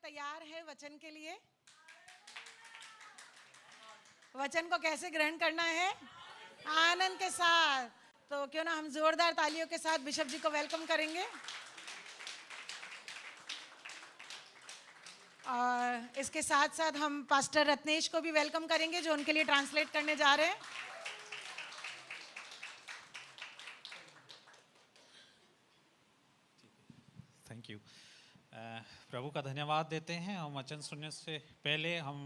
तैयार है वचन के लिए? वचन को कैसे ग्रहण करना है? आनंद के साथ। तो क्यों ना हम जोरदार तालियों के साथ बिशप जी को वेलकम करेंगे। और इसके साथ साथ हम पास्टर रत्नेश को भी वेलकम करेंगे जो उनके लिए ट्रांसलेट करने जा रहे हैं। Thank you. प्रभु का धन्यवाद देते हैं। हम वचन सुनने से पहले हम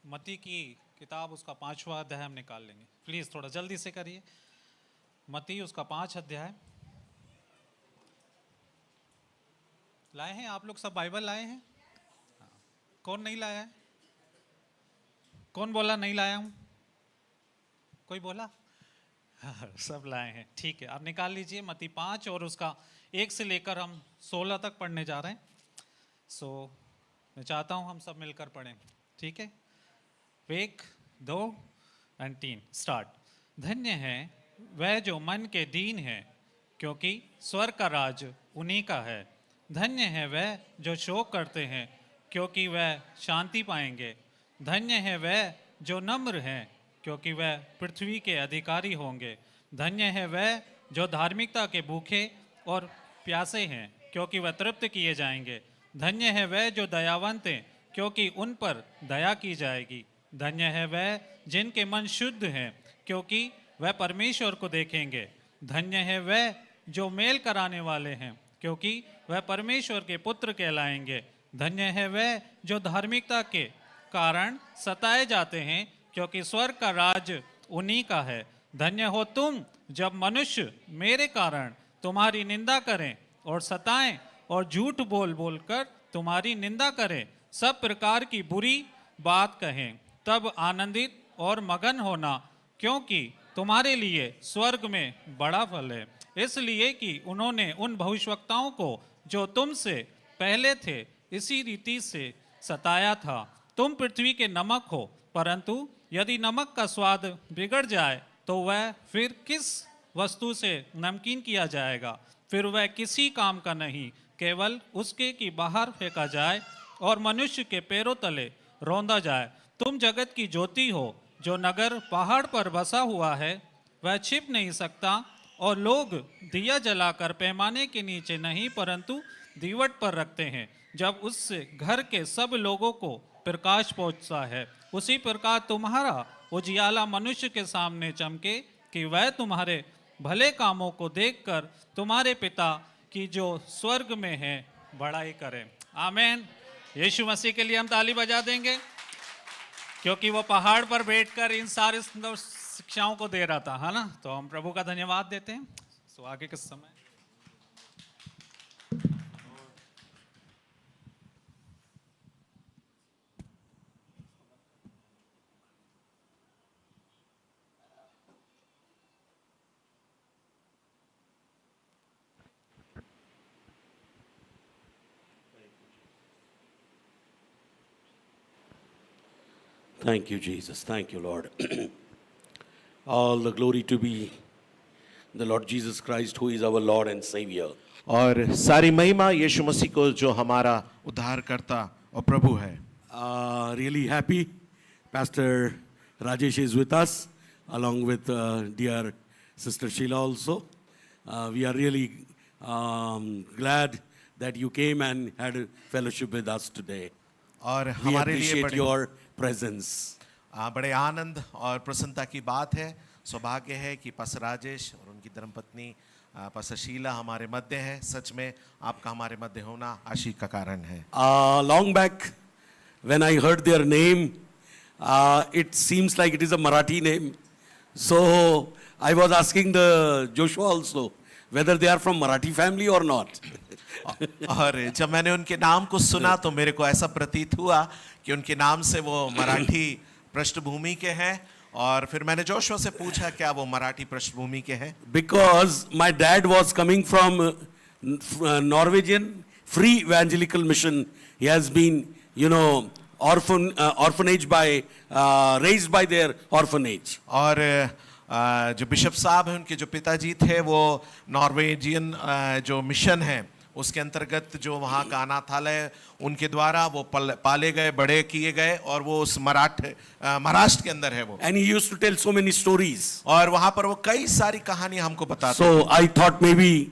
मत्ती की किताब उसका 5वां अध्याय हम निकाल लेंगे। प्लीज़ थोड़ा जल्दी से करिए। मत्ती उसका 5 अध्याय। लाए हैं आप लोग सब? बाइबल लाए हैं? कौन नहीं लाया है? कौन बोला नहीं लाया हूँ? कोई बोला? सब लाए हैं। ठीक है, आप निकाल लीजिए मत्ती 5 और उसका 1 से लेकर हम 16 तक पढ़ने जा रहे हैं। मैं चाहता हूँ हम सब मिलकर पढ़ें। ठीक है, 1, 2 और 3 स्टार्ट। धन्य है वह जो मन के दीन है, क्योंकि स्वर्ग का राज उन्हीं का है। धन्य है वह जो शोक करते हैं, क्योंकि वह शांति पाएंगे। धन्य है वह जो नम्र हैं, क्योंकि वह पृथ्वी के अधिकारी होंगे। धन्य है वह जो धार्मिकता के भूखे और प्यासे हैं, क्योंकि वह तृप्त किए जाएंगे। धन्य है वह जो दयावंत हैं, क्योंकि उन पर दया की जाएगी। धन्य है वह जिनके मन शुद्ध हैं, क्योंकि वह परमेश्वर को देखेंगे। धन्य है वह जो मेल कराने वाले हैं, क्योंकि वह परमेश्वर के पुत्र कहलाएंगे। धन्य है वह जो धार्मिकता के कारण सताए जाते हैं, क्योंकि स्वर्ग का राज उन्हीं का है। धन्य हो तुम जब मनुष्य मेरे कारण तुम्हारी निंदा करें और सताएं और झूठ बोल बोलकर तुम्हारी निंदा करें, सब प्रकार की बुरी बात कहें। तब आनंदित और मगन होना, क्योंकि तुम्हारे लिए स्वर्ग में बड़ा फल है। इसलिए कि उन्होंने उन भविष्यवक्ताओं को जो तुमसे पहले थे इसी रीति से सताया था। तुम पृथ्वी के नमक हो, परंतु यदि नमक का स्वाद बिगड़ जाए तो वह फिर किस वस्तु से नमकीन किया जाएगा? फिर वह किसी काम का नहीं, केवल उसके कि बाहर फेंका जाए और मनुष्य के पैरों तले रौंदा जाए। तुम जगत की ज्योति हो। जो नगर पहाड़ पर बसा हुआ है वह छिप नहीं सकता, और लोग दिया जलाकर पैमाने के नीचे नहीं परंतु दीवट पर रखते हैं, जब उससे घर के सब लोगों को प्रकाश पहुंचता है। उसी प्रकार तुम्हारा उजियाला मनुष्य के सामने चमके, कि वह तुम्हारे भले कामों को देखकर तुम्हारे पिता की जो स्वर्ग में है बड़ाई करें। आमीन। यीशु मसीह के लिए हम ताली बजा देंगे, क्योंकि वो पहाड़ पर बैठकर इन सारे सुंदर शिक्षाओं को दे रहा था, है ना। तो हम प्रभु का धन्यवाद देते हैं। तो आगे के समय Thank you, Jesus. Thank you, Lord. All the glory to be the Lord Jesus Christ, who is our Lord and Savior. और सारी महिमा यीशु मसीह को जो हमारा उद्धारकर्ता और प्रभु है। Really happy. Pastor Rajesh is with us, along with dear Sister Sheila also. We are really glad that you came and had a fellowship with us today. और We हमारे लिए appreciate बड़े your presence. बड़े आनंद और प्रसन्नता की बात है। सौभाग्य है कि पास्टर राजेश और उनकी धर्मपत्नी पास्टर शीला हमारे मध्य है। सच में आपका हमारे मध्य होना आशीष का कारण है। Long back, when I heard their name, it seems like it is a Marathi name. So I was asking the Joshua also whether they are from Marathi family or not. और जब मैंने उनके नाम को सुना तो मेरे को ऐसा प्रतीत हुआ कि उनके नाम से वो मराठी पृष्ठभूमि के हैं। और फिर मैंने जोशुआ से पूछा क्या वो मराठी पृष्ठभूमि के हैं। Because my dad was coming from Norwegian Free Evangelical Mission. He has been, orphanage by raised by their orphanage. और जो बिशप साहब हैं उनके जो पिताजी थे वो नॉर्वेजियन जो मिशन है उसके अंतर्गत जो वहाँ का अनाथालय उनके द्वारा वो पाले गए, बड़े किए गए, और वो उस महाराष्ट्र के अंदर है वो। And he used to tell so many stories. और वहाँ पर वो कई सारी कहानियां हमको बताते। So I thought maybe,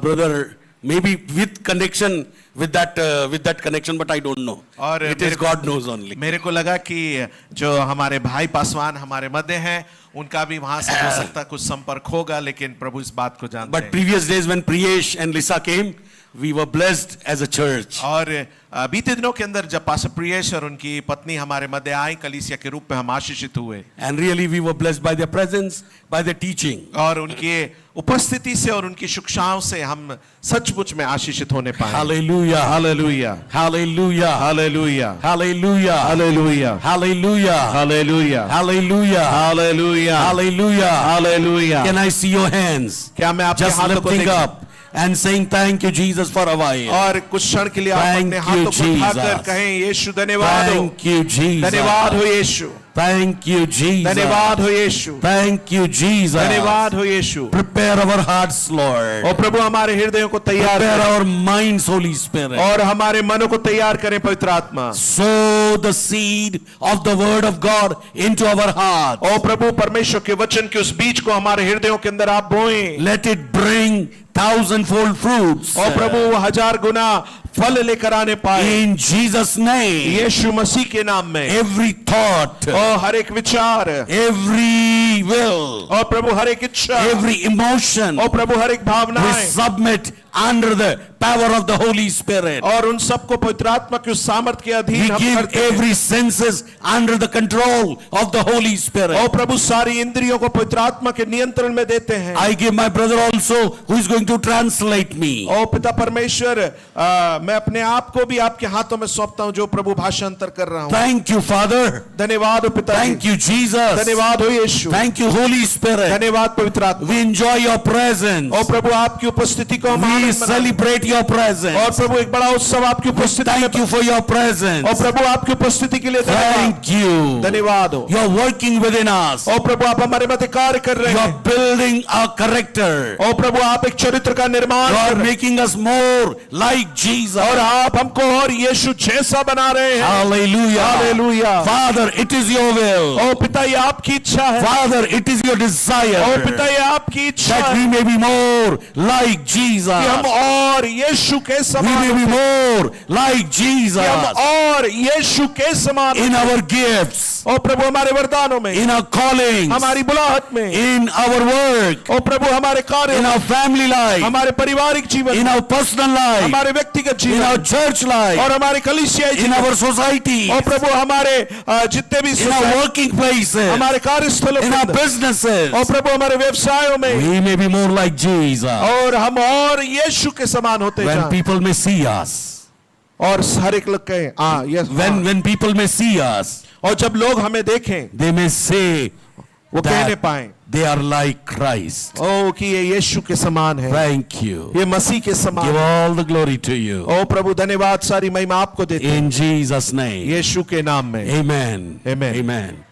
brother, maybe with connection, with that connection, but I don't know. और it is God knows only. मेरे को लगा कि जो हमारे भाई पासवान हमारे मध्य हैं, उनका भी वहां से हो सकता कुछ संपर्क होगा, लेकिन प्रभु इस बात को जानते But हैं। previous days when Priyesh and Lisa came, we were blessed as a church. और बीते दिनों के अंदर जब पास्टर प्रियेश और उनकी पत्नी हमारे मध्य आई, कलीसिया के रूप में हम आशीषित हुए। And really we were blessed by their presence, by their teaching. और उनके उपस्थिति से और उनकी शिक्षाओं से हम सचमुच में आशीषित होने पाए। Hallelujah. Hallelujah, Hallelujah. Hallelujah, Hallelujah. Hallelujah, Hallelujah. Hallelujah, Hallelujah. Hallelujah, Hallelujah. Hallelujah. Can I see your hands? क्या मैं आपके Just हाथों को lifting देख up and saying thank you Jesus for a while. और कुछ क्षण के लिए आप Thank अपने you, हाथों को उठाकर Jesus. कहें, यीशु धन्यवाद हो, Thank you Jesus. धन्यवाद हो यीशु, Thank you Jesus. धन्यवाद हो यीशु, Thank you Jesus. धन्यवाद हो यीशु। Prepare our hearts, Lord. और प्रभु हमारे हृदयों को तैयार Prepare करें our minds, Holy Spirit. और हमारे मनों को तैयार करें पवित्र आत्मा। Sow the seed of the word of God into our heart. और प्रभु परमेश्वर के वचन के उस बीज को हमारे हृदयों के अंदर आप बोएं, Let it bring thousandfold fruits. और प्रभु वो 1000 गुना फल लेकर आने पाए In Jesus' name. यीशु मसीह के नाम में। Every thought, और हर एक विचार, every will, और प्रभु हर एक इच्छा, every emotion, और प्रभु हर एक we भावनाएं, submit under the power of the Holy Spirit. और उन सबको पवित्र आत्मा के उस सामर्थ्य के We अधीन हम give करते हैं। every senses under the control of the Holy Spirit. और प्रभु सारी इंद्रियों को पवित्र आत्मा के नियंत्रण में देते हैं। I give my brother also who is going to translate me. और पिता परमेश्वर, मैं अपने आप को भी आपके हाथों में सौंपता हूं, जो प्रभु भाषांतर कर रहा हूं। Thank you, Father. धन्यवाद हो पिता, Thank you, Jesus. धन्यवाद हो यीशु, Thank you, Holy Spirit. धन्यवाद पवित्र आत्मा। We enjoy your presence. और प्रभु आपकी उपस्थिति को हम We आनंद मनाते हैं। celebrate your और presence. प्रभु एक बड़ा उत्सव आपकी उपस्थिति में। Thank you for your और presence. प्रभु आपकी उपस्थिति के लिए धन्यवाद, Thank you. धन्यवाद हो। You're working within us. और प्रभु आप हमारे मध्य कार्य कर रहे You're हैं। building our character. और प्रभु आप एक चरित्र का निर्माण कर You're रहे हैं, making us more like Jesus. और आप हमको और यीशु जैसा बना रहे हैं। Hallelujah. Hallelujah. Father, it is your will. और पिता ये आपकी इच्छा है, Father, it is your desire और पिता ये आपकी इच्छा that है we may be more like Jesus. कि हम और यीशु के We समान may be more like कि Jesus हम और यीशु के समान in our gifts, और प्रभु हमारे वरदानों में, in our callings, हमारी बुलाहट में, in our work, और प्रभु हमारे कार्य in में, our family life, हमारे पारिवारिक जीवन in में, our personal life, हमारे व्यक्तिगत in our जीवन church life, और हमारे कलीसियाई in जीवन, our society, और प्रभु हमारे जितने भी in our working places, हमारे कार्यस्थलों in में, our businesses. और प्रभु हमारे व्यवसायों में, We may be more like Jesus और हम और यीशु के समान होते when जाएं। people may see us. और हर एक लोग कहें yes, When people may see us, और जब लोग हमें देखें they may say वो कहने that पाए they are like Christ. ओ कि ये यीशु के समान है, Thank you. ये मसीह के समान Give है। all the glory to you. ओ प्रभु धन्यवाद, सारी महिमा आपको देते हैं In Jesus' name. यीशु के नाम में। Amen. Amen. Amen.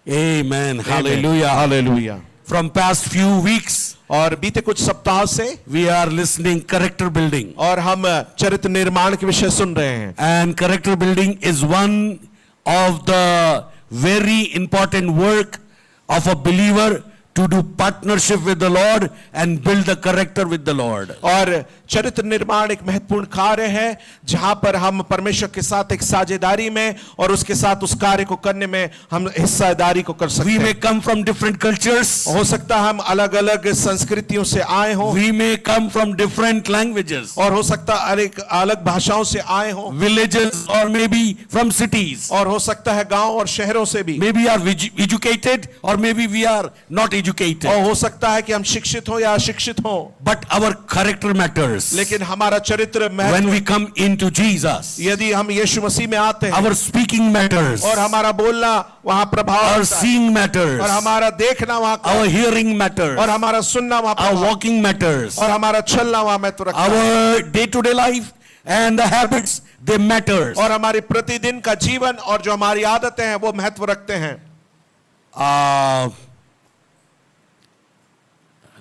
Amen. Hallelujah. Hallelujah. From past few weeks, और बीते कुछ सप्ताह से we are listening character building. और हम चरित्र निर्माण के विषय सुन रहे हैं, And character building is one of the very important work of a believer to do partnership with the Lord and build the character with the Lord. और चरित्र निर्माण एक महत्वपूर्ण कार्य है जहां पर हम परमेश्वर के साथ एक साझेदारी में और उसके साथ उस कार्य को करने में हम हिस्सेदारी को कर सकते We may हैं। come from different cultures. हो सकता है हम अलग अलग संस्कृतियों से आए हों, We may come from different languages, और हो सकता है अलग भाषाओं से आए हों, villages, or maybe from cities. और हो सकता है गांव और शहरों से भी, Maybe we are educated or maybe we are not educated. और हो सकता है कि हम शिक्षित हो या अशिक्षित हो, But our character matters. लेकिन हमारा चरित्र When महत्व, we come into Jesus, यदि हम यीशु मसीह में आते हैं, our speaking matters. और हमारा बोलना वहां प्रभाव Our रखता है, seeing matters. और हमारा देखना वहां, Our hearing matters. और हमारा सुनना वहां Our प्रभाव, walking matters. और हमारा चलना वहां महत्व रखता है, Our day-to-day life and the habits, they matters. और हमारी प्रतिदिन का जीवन और जो हमारी आदतें हैं वो महत्व रखते हैं।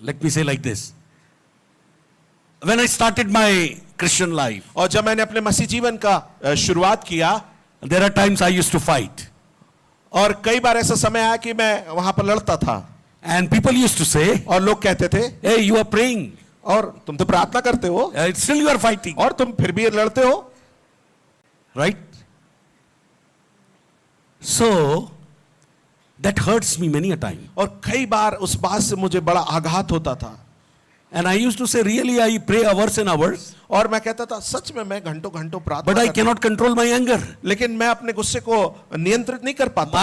Let me say like this. when I started my Christian life, और जब मैंने अपने मसीह जीवन का शुरुआत किया, there are times I used to fight. और कई बार ऐसा समय आया कि मैं वहां पर लड़ता था, And people used to say, और लोग कहते थे, hey, you are praying. और तुम तो प्रार्थना करते हो, Still you are fighting. और तुम फिर भी लड़ते हो, Right? So, that hurts me many a time. और कई बार उस बात से मुझे बड़ा आघात होता था, And I used to say, really, I pray hours and hours, और मैं कहता था सच में मैं घंटों घंटों प्रार्थना but I करता cannot control my anger. हूं, लेकिन मैं अपने गुस्से को नियंत्रित नहीं कर पाता,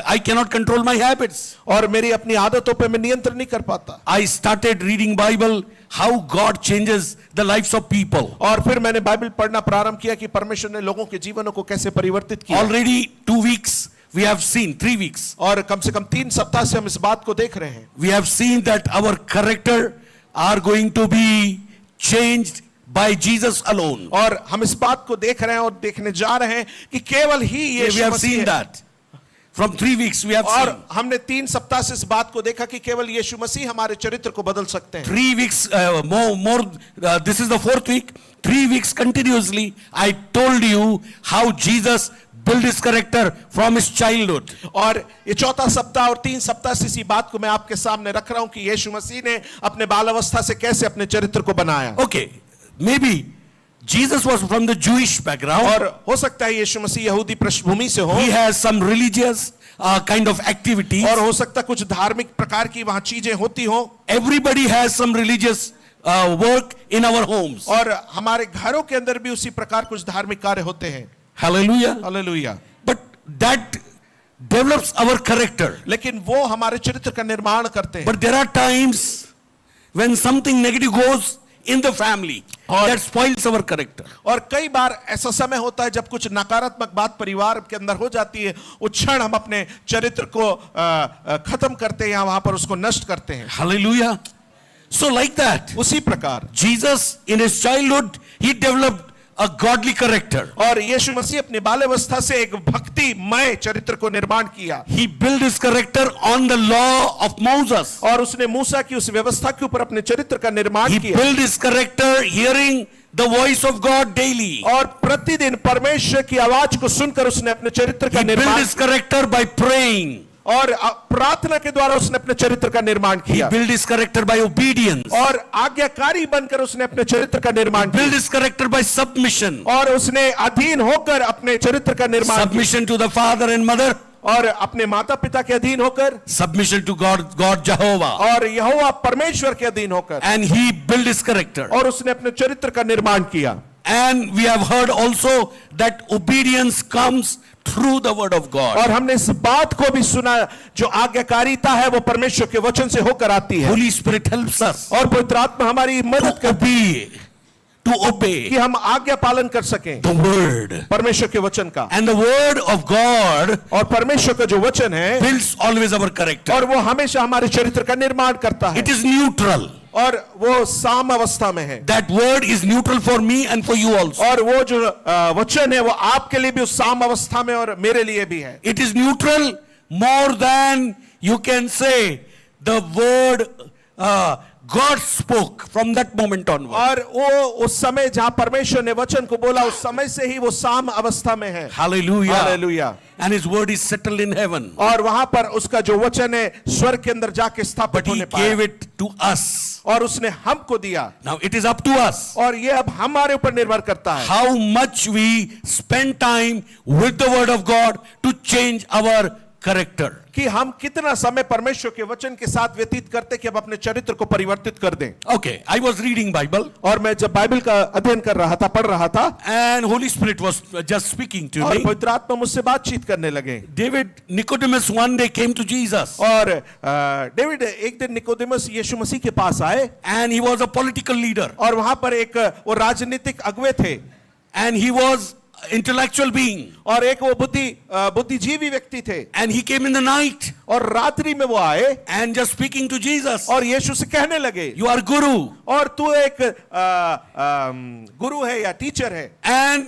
I cannot control my habits. और मेरी अपनी आदतों पे मैं नियंत्रण नहीं कर पाता। I started reading Bible, how God changes the lives of people. और फिर मैंने बाइबल पढ़ना प्रारंभ किया कि परमेश्वर ने लोगों के जीवनों को कैसे परिवर्तित किया। Already 2 weeks we have seen, 3 weeks. और कम से कम 3 सप्ताह से हम इस बात को देख रहे हैं। We have seen that our character are going to be changed by Jesus alone. और हम इस बात को देख रहे हैं और देखने जा रहे हैं कि केवल ही We Yeshu have Masih seen है। that. From 3 weeks we have और seen. हमने 3 सप्ताह से इस बात को देखा कि केवल यीशु मसीह हमारे चरित्र को बदल सकते हैं। 3 weeks this is the 4th week. 3 weeks continuously I told you how Jesus build his character from his childhood. और ये 4था सप्ताह और 3 सप्ताह से इसी बात को मैं आपके सामने रख रहा हूं कि यीशु मसीह ने अपने बाल अवस्था से कैसे अपने चरित्र को बनाया। Okay, maybe Jesus was from the Jewish background. और हो सकता है यीशु मसीह यहूदी पृष्ठभूमि से हो, He has some religious kind of activities. और हो सकता है कुछ धार्मिक प्रकार की वहां चीजें होती हो। Everybody has some religious work in our homes. और हमारे घरों के अंदर भी उसी प्रकार कुछ धार्मिक कार्य होते हैं। Hallelujah. Hallelujah. But that develops our character. लेकिन वो हमारे चरित्र का निर्माण करते हैं। But there are times when something negative goes in the family that spoils our character. और कई बार ऐसा समय होता है जब कुछ नकारात्मक बात परिवार के अंदर हो जाती है, उस क्षण हम अपने चरित्र को खत्म करते हैं या वहां पर उसको नष्ट करते हैं। Hallelujah. So like that, उसी प्रकार Jesus in his childhood, he developed a godly character. और यीशु मसीह अपनी बाल्यावस्था से एक भक्तिमय चरित्र को निर्माण किया। He built his character on the law of Moses. और उसने मूसा की उस व्यवस्था के ऊपर अपने चरित्र का निर्माण He किया। built his character hearing the voice of God daily. और प्रतिदिन परमेश्वर की आवाज को सुनकर उसने अपने चरित्र का He built निर्माण his character by praying. और प्रार्थना के द्वारा उसने अपने चरित्र का निर्माण He किया। built his character by obedience. और आज्ञाकारी बनकर उसने अपने चरित्र का निर्माण Built किया। his character by submission. और उसने अधीन होकर अपने चरित्र का निर्माण किया। Submission to the father and mother. और अपने माता पिता के अधीन होकर, Submission to God Jehovah. और यहोवा परमेश्वर के अधीन होकर, And he built his character. और उसने अपने चरित्र का निर्माण किया। And we have heard also that obedience comes through the word of God. और हमने इस बात को भी सुना जो आज्ञाकारिता है वो परमेश्वर के वचन से होकर आती है। Holy Spirit helps us और पवित्र आत्मा हमारी मदद to करती obey कि हम आज्ञा पालन कर सकें the word. परमेश्वर के वचन का। And the word of God और परमेश्वर का जो वचन है, builds always our character. और वो हमेशा हमारे चरित्र का निर्माण करता है। It is neutral. और वो साम अवस्था में है। That word is neutral for me and for you also. और वो जो वचन है वो आपके लिए भी उस साम अवस्था में और मेरे लिए भी है। It is neutral more than you can say the word God spoke from that moment onward. और वो उस समय जहां परमेश्वर ने वचन को बोला उस समय से ही वो साम अवस्था में है। Hallelujah. Hallelujah. And his word is settled in heaven. और वहां पर उसका जो वचन है स्वर्ग के अंदर जाके स्थापित But he होने gave पाया, it to us. और उसने हमको दिया। Now it is up to us और ये अब हमारे ऊपर निर्भर करता है how much we spend time with the word of God to change our character. कि हम कितना समय परमेश्वर के वचन के साथ व्यतीत करते कि हम अपने चरित्र को परिवर्तित कर दें। Okay, I was reading Bible और मैं जब बाइबल का अध्ययन कर रहा था, पढ़ रहा था, and Holy Spirit was just speaking to और me. पवित्र आत्मा मुझसे बातचीत करने लगे। David Nicodemus one day came to Jesus और डेविड एक दिन निकोदेमस यीशु मसीह के पास आए, and he was a political leader और वहां पर एक वो राजनीतिक अगुवे थे, and he was intellectual being, और एक वो बुद्धिजीवी व्यक्ति थे, and he came in the night और रात्रि में वो आए and just speaking to Jesus. और यीशु से कहने लगे, You are guru और तू एक गुरु है या टीचर है, and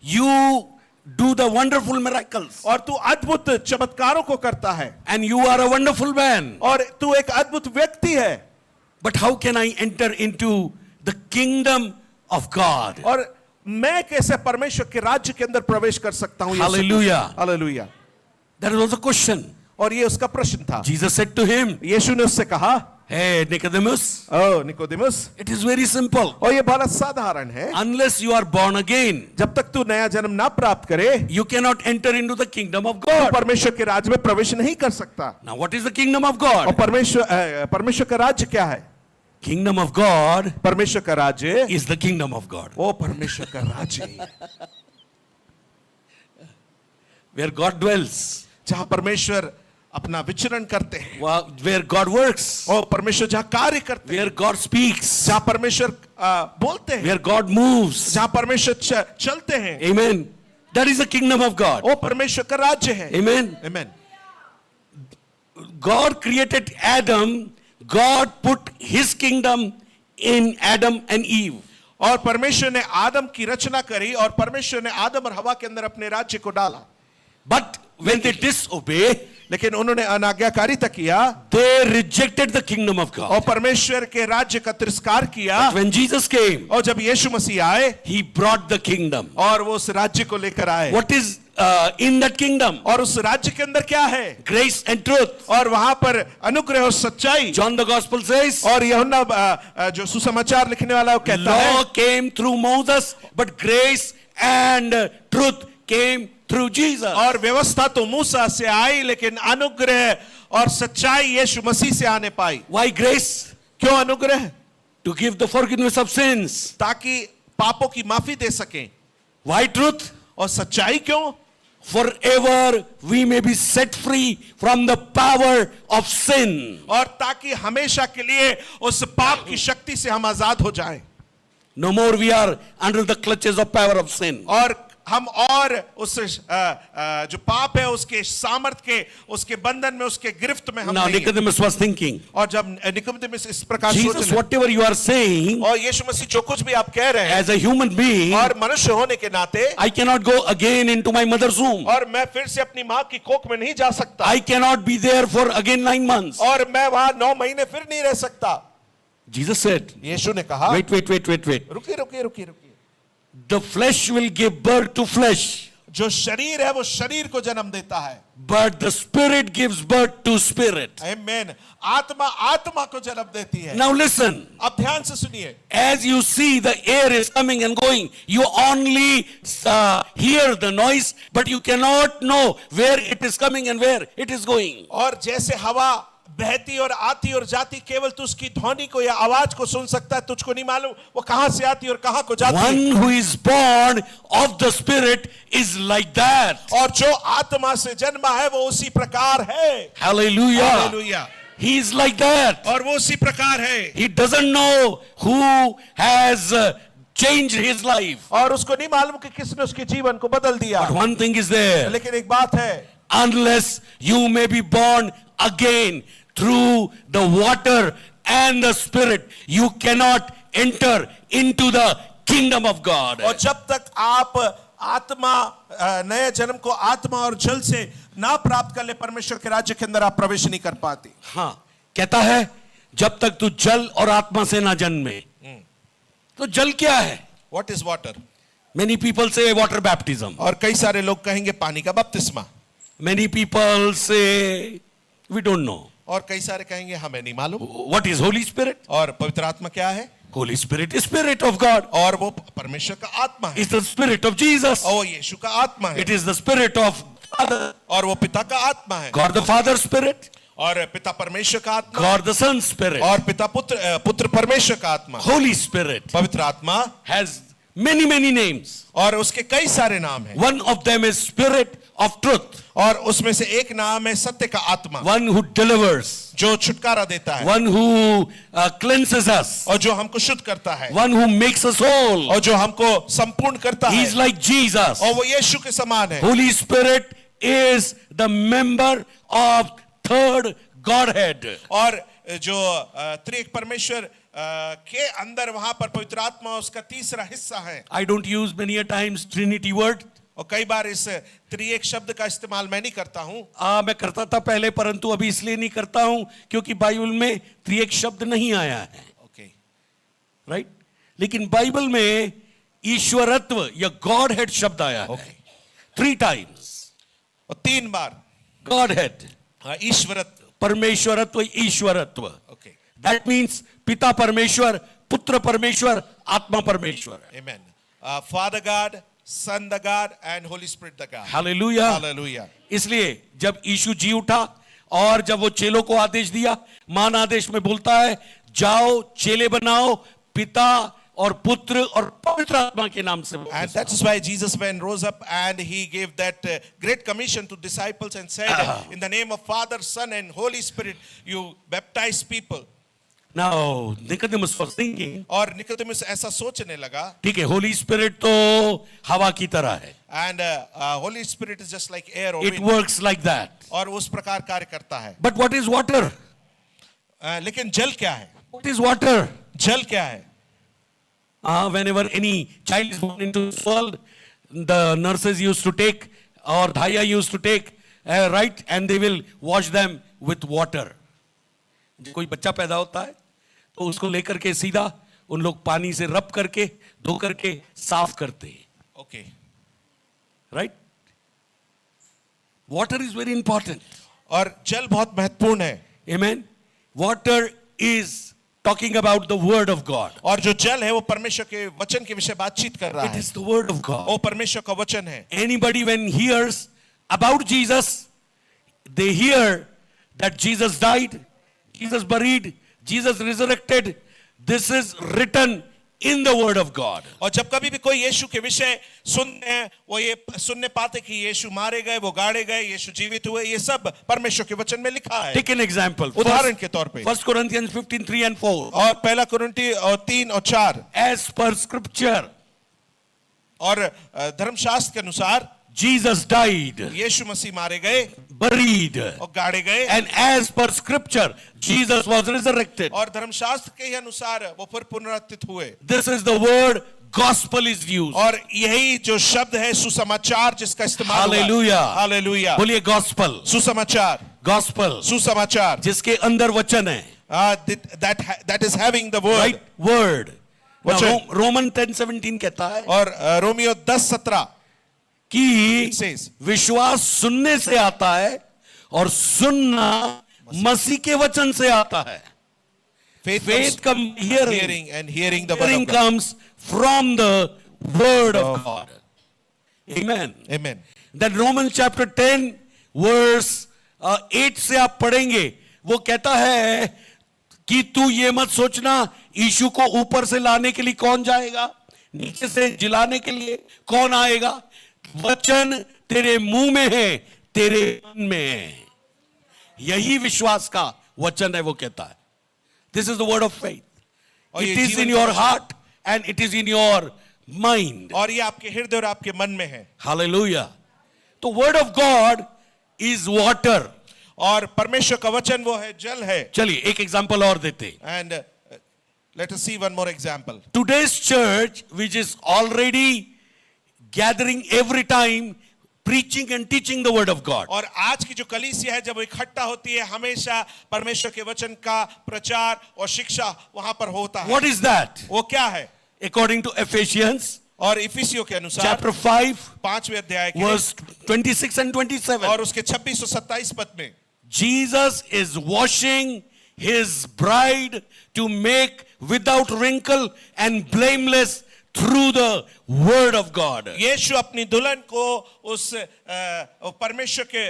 you do the wonderful miracles, और तू अद्भुत चमत्कारों को करता है, and you are a wonderful man. और तू एक अद्भुत व्यक्ति है, But how can I enter into the kingdom of God. और मैं कैसे परमेश्वर के राज्य के अंदर प्रवेश कर सकता हूं? Hallelujah. Hallelujah. That was a question. और ये उसका प्रश्न था। Jesus said to him, यीशु ने उससे कहा, hey Nicodemus, ओ Nicodemus, it is very simple. और ये बहुत साधारण है। Unless you are born again, जब तक तू नया जन्म ना प्राप्त करे, you cannot enter into the kingdom of तू God. परमेश्वर के राज्य में प्रवेश नहीं कर सकता। Now what is the kingdom of और God? परमेश्वर का राज्य क्या है? Kingdom of God परमेश्वर का राज्य is the kingdom of God. वो परमेश्वर का राज्य है, Where God dwells, जहां परमेश्वर अपना विचरण करते हैं, where God works, और परमेश्वर जहां कार्य करते हैं, where God speaks, जहां परमेश्वर बोलते हैं, where God moves. जहां परमेश्वर चलते हैं, Amen. That is the kingdom of God. वो परमेश्वर का राज्य है। Amen. आमीन। God created Adam. God put his kingdom in Adam and Eve. और परमेश्वर ने आदम की रचना करी और परमेश्वर ने आदम और हवा के अंदर अपने राज्य को डाला। But when they disobey, लेकिन उन्होंने अनाज्ञाकारिता किया, they rejected the kingdom of और God. परमेश्वर के राज्य का तिरस्कार किया। When Jesus came, और जब यीशु मसीह आए he brought the kingdom. और वो उस राज्य को लेकर आए, What is in that kingdom? और उस राज्य के अंदर क्या है? Grace and truth. और वहां पर अनुग्रह और सच्चाई। John the Gospel says, और यूहन्ना जो सुसमाचार लिखने वाला है, वो कहता law है, came through Moses, but grace and truth came through Jesus. और व्यवस्था तो मूसा से आई, लेकिन अनुग्रह और सच्चाई यीशु मसीह से आने पाई। Why grace? क्यों अनुग्रह? To give the forgiveness of sins. ताकि पापों की माफी दे सकें। Why truth? और सच्चाई क्यों? Forever we may be set free from the power of sin. और ताकि हमेशा के लिए उस पाप की शक्ति से हम आजाद हो जाएं। No more we are under the clutches of power of sin. और हम और उस जो पाप है उसके सामर्थ के, उसके बंधन में, उसके गिरफ्त में हम Now नहीं हैं। Nicodemus was thinking, और जब निकोदेमुस इस प्रकार Jesus, सोचने, whatever you are saying, और यीशु मसीह जो कुछ भी आप कह रहे हैं, as a human being, और मनुष्य होने के नाते, I cannot go again into my mother's womb. और मैं फिर से अपनी माँ की कोख में नहीं जा सकता, I cannot be there for again 9 months. और मैं वहां 9 महीने फिर नहीं रह सकता। Jesus said, यीशु ने कहा, wait. रुकिए। The flesh will give birth to flesh, जो शरीर है वो शरीर को जन्म देता है, but the spirit gives birth to spirit. आमीन। आत्मा आत्मा को जन्म देती है। Now listen, अब ध्यान से सुनिए, as you see the air is coming and going, you only hear the noise, but you cannot know where it is coming and where it is going. और जैसे हवा बहती और आती और जाती, केवल तू उसकी ध्वनि को या आवाज को सुन सकता है, तुझको नहीं मालूम वो कहां से आती और कहां को जाती है। One who is born of the spirit is like that. और जो आत्मा से जन्मा है वो उसी प्रकार है। Hallelujah. Hallelujah. He is like that. और वो उसी प्रकार है, He doesn't know who has changed his life. और उसको नहीं मालूम कि किसने उसके जीवन को बदल दिया। But one thing is there. लेकिन एक बात है, Unless you may be born again through the water and the spirit, you cannot enter into the kingdom of God. और जब तक आप आत्मा नए जन्म को आत्मा और जल से ना प्राप्त कर ले, परमेश्वर के राज्य के अंदर आप प्रवेश नहीं कर पाते। हाँ, कहता है जब तक तू जल और आत्मा से ना जन्मे। तो जल क्या है? What is water? Many people say water baptism. और कई सारे लोग कहेंगे पानी का बपतिस्मा, Many people say we don't know. और कई सारे कहेंगे हमें नहीं मालूम। What is Holy Spirit? और पवित्र आत्मा क्या है? Holy Spirit is Spirit of God. और वो परमेश्वर का आत्मा है, It's the Spirit of Jesus. और वो यीशु का आत्मा है, It is the Spirit of Father. और वो पिता का आत्मा है, God the Father Spirit. और पिता परमेश्वर का आत्मा, God the Son Spirit. और पिता पुत्र परमेश्वर का आत्मा। Holy Spirit पवित्र आत्मा has many names. और उसके कई सारे नाम हैं, One of them is Spirit of Truth. और उसमें से एक नाम है सत्य का आत्मा, One who delivers. जो छुटकारा देता है, One who cleanses us. और जो हमको शुद्ध करता है, One who makes us whole. और जो हमको संपूर्ण करता He is है, like Jesus. और वो यीशु के समान है। Holy Spirit is the member of third Godhead. और जो त्रिएक परमेश्वर के अंदर वहां पर पवित्र आत्मा उसका तीसरा हिस्सा है। I don't use many a times Trinity word. और कई बार इस त्रिएक शब्द का इस्तेमाल मैं नहीं करता हूं। मैं करता था पहले, परंतु अभी इसलिए नहीं करता हूं क्योंकि बाइबल में त्रिएक शब्द नहीं आया है। Okay, right? लेकिन बाइबल में ईश्वरत्व या गॉड हेड शब्द आया है Okay. 3 times. और 3 बार गॉड हेड, ईश्वरत्व. परमेश्वरत्व, ईश्वरत्व. ओके. That means पिता परमेश्वर, पुत्र परमेश्वर, आत्मा परमेश्वर. Amen. Father God, Son the God, and Holy Spirit the God. Hallelujah. Hallelujah. इसलिए जब यीशु जी उठा और जब वो चेलों को आदेश दिया, मान आदेश में बोलता है जाओ चेले बनाओ पिता और पुत्र और पवित्र आत्मा के नाम से. And that is why Jesus when rose up and he gave that great commission to disciples and said, in the name of Father, Son, and Holy Spirit, you baptize people. Now Nicodemus was thinking, और Nicodemus ऐसा सोचने लगा. ठीक है, Holi spirit तो हवा की तरह है. And Holy Spirit is just like air or It wind. works like that. और उस प्रकार कार्य करता है. But what is water? लेकिन जल क्या है? What is water? जल क्या है? Whenever any child is born into this world, the nurses used to take, or dhaya used to take, right, and they will wash them with water. कोई बच्चा पैदा होता है तो उसको लेकर के सीधा उन लोग पानी से रब करके धो करके साफ करते हैं. Okay. Right? Water is very important. और जल बहुत महत्वपूर्ण है. Amen. Water is talking about the word of God. और जो जल है वो परमेश्वर के वचन के विषय बातचीत कर रहा It है. is the word of God. वो परमेश्वर का वचन है. Anybody when hears about Jesus, they hear that Jesus died, Jesus buried, Jesus resurrected. This is written in the word of God. और जब कभी भी कोई यीशु के विषय सुनते हैं वो ये सुनने पाते कि यीशु मारे गए, वो गाड़े गए, यीशु जीवित हुए, ये सब परमेश्वर के वचन में लिखा है. Take an example. उदाहरण के तौर पे. 1 Corinthians 15:3 and 4. और पहला कुरिन्थी और 3 और 4. As per scripture, और धर्मशास्त्र के अनुसार Jesus died, यीशु मसीह मारे गए buried, और गाड़े गए. and as per scripture, Jesus was resurrected. और धर्मशास्त्र के ही अनुसार वो फिर पुनरुत्थित हुए. This is the word gospel is used. और यही जो शब्द है सुसमाचार जिसका इस्तेमाल हुआ. Hallelujah. हालेलुया. बोलिए gospel. सुसमाचार. Gospel. सुसमाचार. जिसके अंदर वचन है. That is having the word. Right? Word. वचन. Roman 10:17 कहता है और रोमियो 10:17 कि It says, विश्वास सुनने से आता है और सुनना मसीह के वचन से आता है. Faith comes hearing. and hearing the word Hearing of God. comes from the word of God. Amen. Amen. Then Romans chapter 10 verse 8 से आप पढ़ेंगे, वो कहता है कि तू ये मत सोचना यीशु को ऊपर से लाने के लिए कौन जाएगा, नीचे से जिलाने के लिए कौन आएगा. वचन तेरे मुंह में है, तेरे मन में है. यही विश्वास का वचन है, वो कहता है. This is the word of faith. और It ये is जीवन in का your वचन. heart and it is in your mind. और ये आपके हृदय और आपके मन में है. Hallelujah. तो word of God is water. और परमेश्वर का वचन वो है जल है. चलिए एक एग्जांपल और देते. And let us see one more example. Today's church, which is already gathering every time, preaching and teaching the word of God. और आज की जो कलीसिया है जब वो इकट्ठा होती है हमेशा परमेश्वर के वचन का प्रचार और शिक्षा वहां पर होता है. What is that? वो क्या है? According to Ephesians और इफिसियों के अनुसार chapter 5 5वें अध्याय के verse 26 and 27. और उसके 26 और 27 पद में Jesus is washing his bride to make without wrinkle and blameless through the word of God. यीशु अपनी दुल्हन को उस परमेश्वर के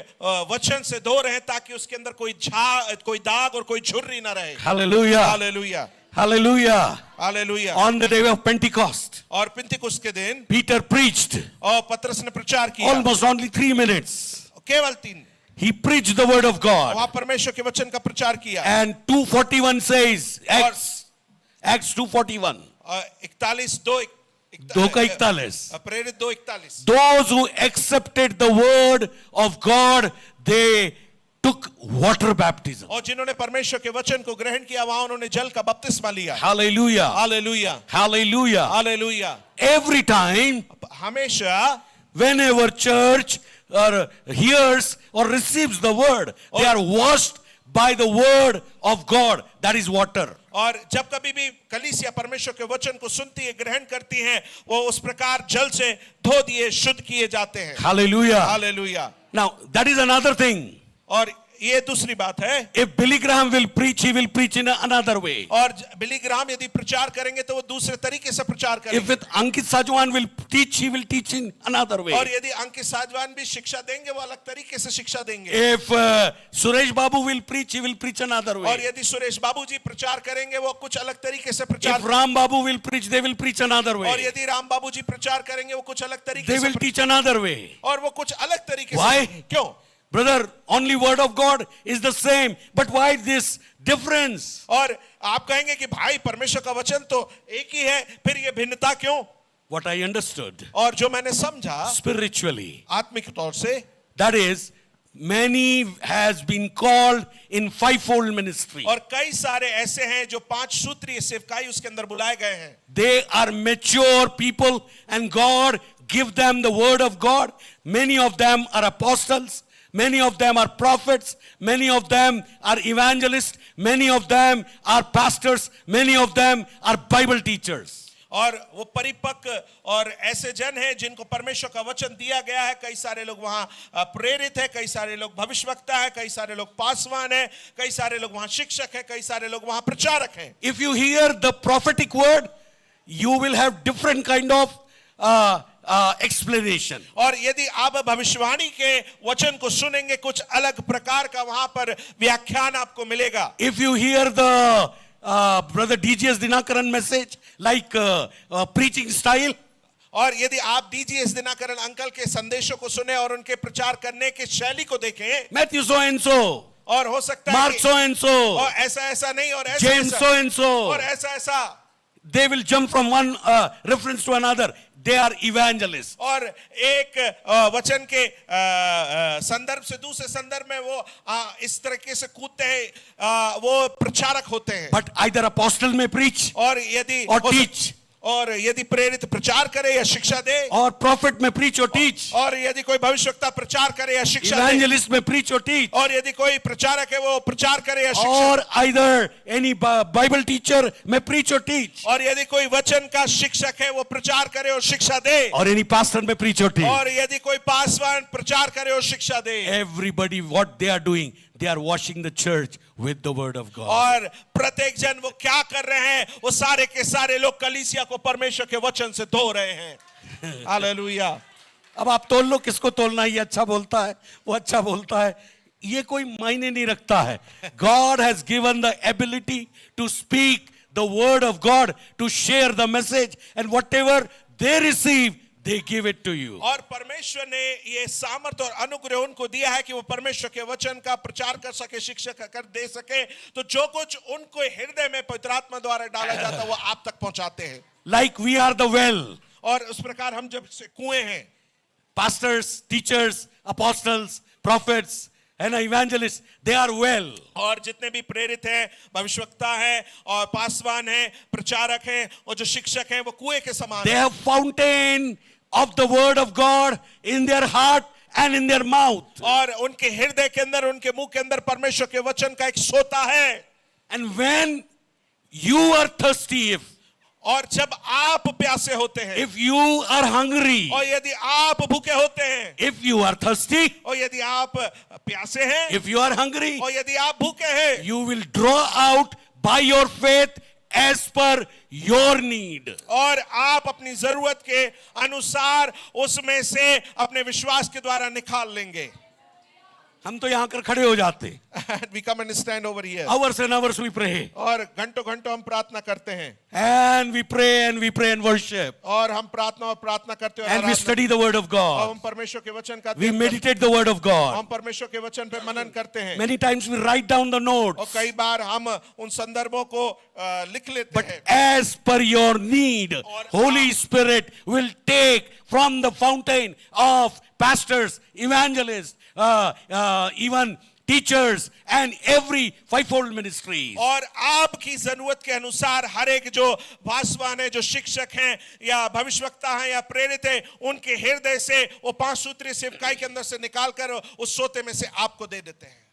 वचन से धो रहे हैं ताकि उसके अंदर कोई दाग और कोई झुर्री ना रहे. Hallelujah. Hallelujah. Hallelujah. Hallelujah. On the day of Pentecost, और पिन्तेकुस्त के दिन Peter preached और पतरस ने प्रचार किया. almost only 3 minutes. केवल 3. He preached the word of God. वहां परमेश्वर के वचन का प्रचार किया. And 2:41 says, Acts 2:41. 2:41. प्रेरित 2:41. Those who accepted the word of God, they took water baptism. और जिन्होंने परमेश्वर के वचन को ग्रहण किया वहां उन्होंने जल का बपतिस्मा लिया. Hallelujah. Hallelujah. Hallelujah. Hallelujah. Every time, हमेशा whenever church or hears or receives the word, they are washed by the word of God, that is water. और जब कभी भी कलीसिया परमेश्वर के वचन को सुनती है, ग्रहण करती है, वो उस प्रकार जल से धो दिए, शुद्ध किए जाते हैं। Hallelujah. Hallelujah. Now, that is another thing. और ये दूसरी बात है। If Billy Graham will preach, he will preach in another way. और बिली ग्राम यदि प्रचार करेंगे तो वो दूसरे तरीके से प्रचार If करेंगे। with Ankit Sajwan will teach, he will teach in another way. और यदि अंकित साजवान भी शिक्षा देंगे, वो अलग तरीके से शिक्षा देंगे। If Suresh Babu will preach, he will preach another और way. यदि सुरेश बाबू जी प्रचार करेंगे, वो कुछ अलग तरीके से प्रचार If Ram Babu will preach, they will preach another और way. यदि राम बाबू जी प्रचार करेंगे, वो कुछ अलग तरीके They से will teach another way. और वो कुछ अलग तरीके Why? से। क्यों? Brother, only word of God is the same. But why this difference? और आप कहेंगे कि भाई परमेश्वर का वचन तो एक ही है, फिर ये भिन्नता क्यों? What I understood और जो मैंने समझा spiritually, आत्मिक तौर से, that is, many has been called in fivefold ministry. और कई सारे ऐसे हैं जो 5 सूत्रीय सेवकाई उसके अंदर बुलाए गए हैं। They are mature people and God give them the word of God. Many of them are apostles. Many of them are prophets. Many of them are evangelists. Many of them are pastors. Many of them are Bible teachers. और वो परिपक्व और ऐसे जन हैं जिनको परमेश्वर का वचन दिया गया है। कई सारे लोग वहाँ प्रेरित हैं, कई सारे लोग भविष्यवक्ता हैं, कई सारे लोग पासवान हैं, कई सारे लोग वहाँ शिक्षक हैं, कई सारे लोग वहाँ प्रचारक हैं। If you hear the prophetic word, you will have different kind of explanation. और यदि आप भविष्यवाणी के वचन को सुनेंगे, कुछ अलग प्रकार का वहाँ पर व्याख्यान आपको मिलेगा। If you hear the Brother DGS Dinakaran message, like preaching style, और यदि आप DGS दिनाकरण अंकल के संदेशों को सुने और उनके प्रचार करने की शैली को देखें, Matthew so and so, और हो सकता है Mark कि- so and so, और ऐसा ऐसा नहीं और ऐसा James ऐसा so and so, और ऐसा ऐसा, they will jump from one reference to another. They are evangelists. और एक वचन के संदर्भ से दूसरे संदर्भ में वो इस तरीके से कूदते हैं, वो प्रचारक होते हैं। But either apostle may preach और यदि or teach, और यदि प्रेरित प्रचार करे या शिक्षा दे, or prophet may preach or teach, और यदि कोई भविष्यवक्ता प्रचार करे या शिक्षा दे, evangelist may preach or teach, और यदि कोई प्रचारक है वो प्रचार करे या शिक्षा, or either any Bible teacher may preach or teach, और यदि कोई वचन का शिक्षक है वो प्रचार करे और शिक्षा दे, or any pastor may preach or teach. और यदि कोई पासवान प्रचार करे और शिक्षा दे। Everybody, what they are doing, they are washing the church with the word of God. और प्रत्येक जन वो क्या कर रहे हैं, वो सारे के सारे लोग कलीसिया को परमेश्वर के वचन से धो रहे हैं। हालेलुया। अब आप तोल लो, किसको तोलना है, ये अच्छा बोलता है, वो अच्छा बोलता है, ये कोई मायने नहीं रखता है। God has given the ability to speak the word of God, to share the message, and whatever they receive, they give it to you. और परमेश्वर ने ये सामर्थ और अनुग्रह उनको दिया है कि वो परमेश्वर के वचन का प्रचार कर सके, शिक्षा कर दे सके। तो जो कुछ उनको हृदय में पवित्र आत्मा द्वारा डाला जाता है वो आप तक पहुंचाते हैं। Like we are the well. और उस प्रकार हम जब से कुएं हैं, Pastors, teachers, apostles, prophets, and evangelists, they are well. और जितने भी प्रेरित हैं, भविष्यवक्ता हैं और पासवान हैं, प्रचारक हैं और जो शिक्षक हैं, वो कुएं के समान They हैं। have fountain of the word of God in their heart and in their mouth. और उनके हृदय के अंदर, उनके मुंह के अंदर परमेश्वर के वचन का एक सोता है। And when you are thirsty, और जब आप प्यासे होते हैं, if you are hungry, और यदि आप भूखे होते हैं, if you are thirsty, और यदि आप प्यासे हैं, if you are hungry, और यदि आप भूखे हैं, you will draw out by your faith as per your need. और आप अपनी जरूरत के अनुसार उसमें से अपने विश्वास के द्वारा निकाल लेंगे। हम तो यहाँ कर खड़े हो जाते, And we come and stand over here. hours and hours we pray, और घंटों घंटों हम प्रार्थना करते हैं, and we pray and we pray and worship, और हम प्रार्थना करते हैं, and we study the word of और God, हम परमेश्वर के वचन का we अध्ययन करते meditate the word of हैं, God. हम परमेश्वर के वचन पे मनन करते हैं। Many times we write down the और notes, कई बार हम उन संदर्भों को लिख लेते but हैं, as per your need, Holy Spirit will take from the fountain of pastors, evangelists, even teachers, and every fivefold ministries. और आपकी जरूरत के अनुसार हर एक जो पासवान है, जो शिक्षक हैं या भविष्यवक्ता हैं या प्रेरित हैं, उनके हृदय से वो 5 सूत्रीय सेवकाई के अंदर से निकाल कर उस सोते में से आपको दे देते हैं।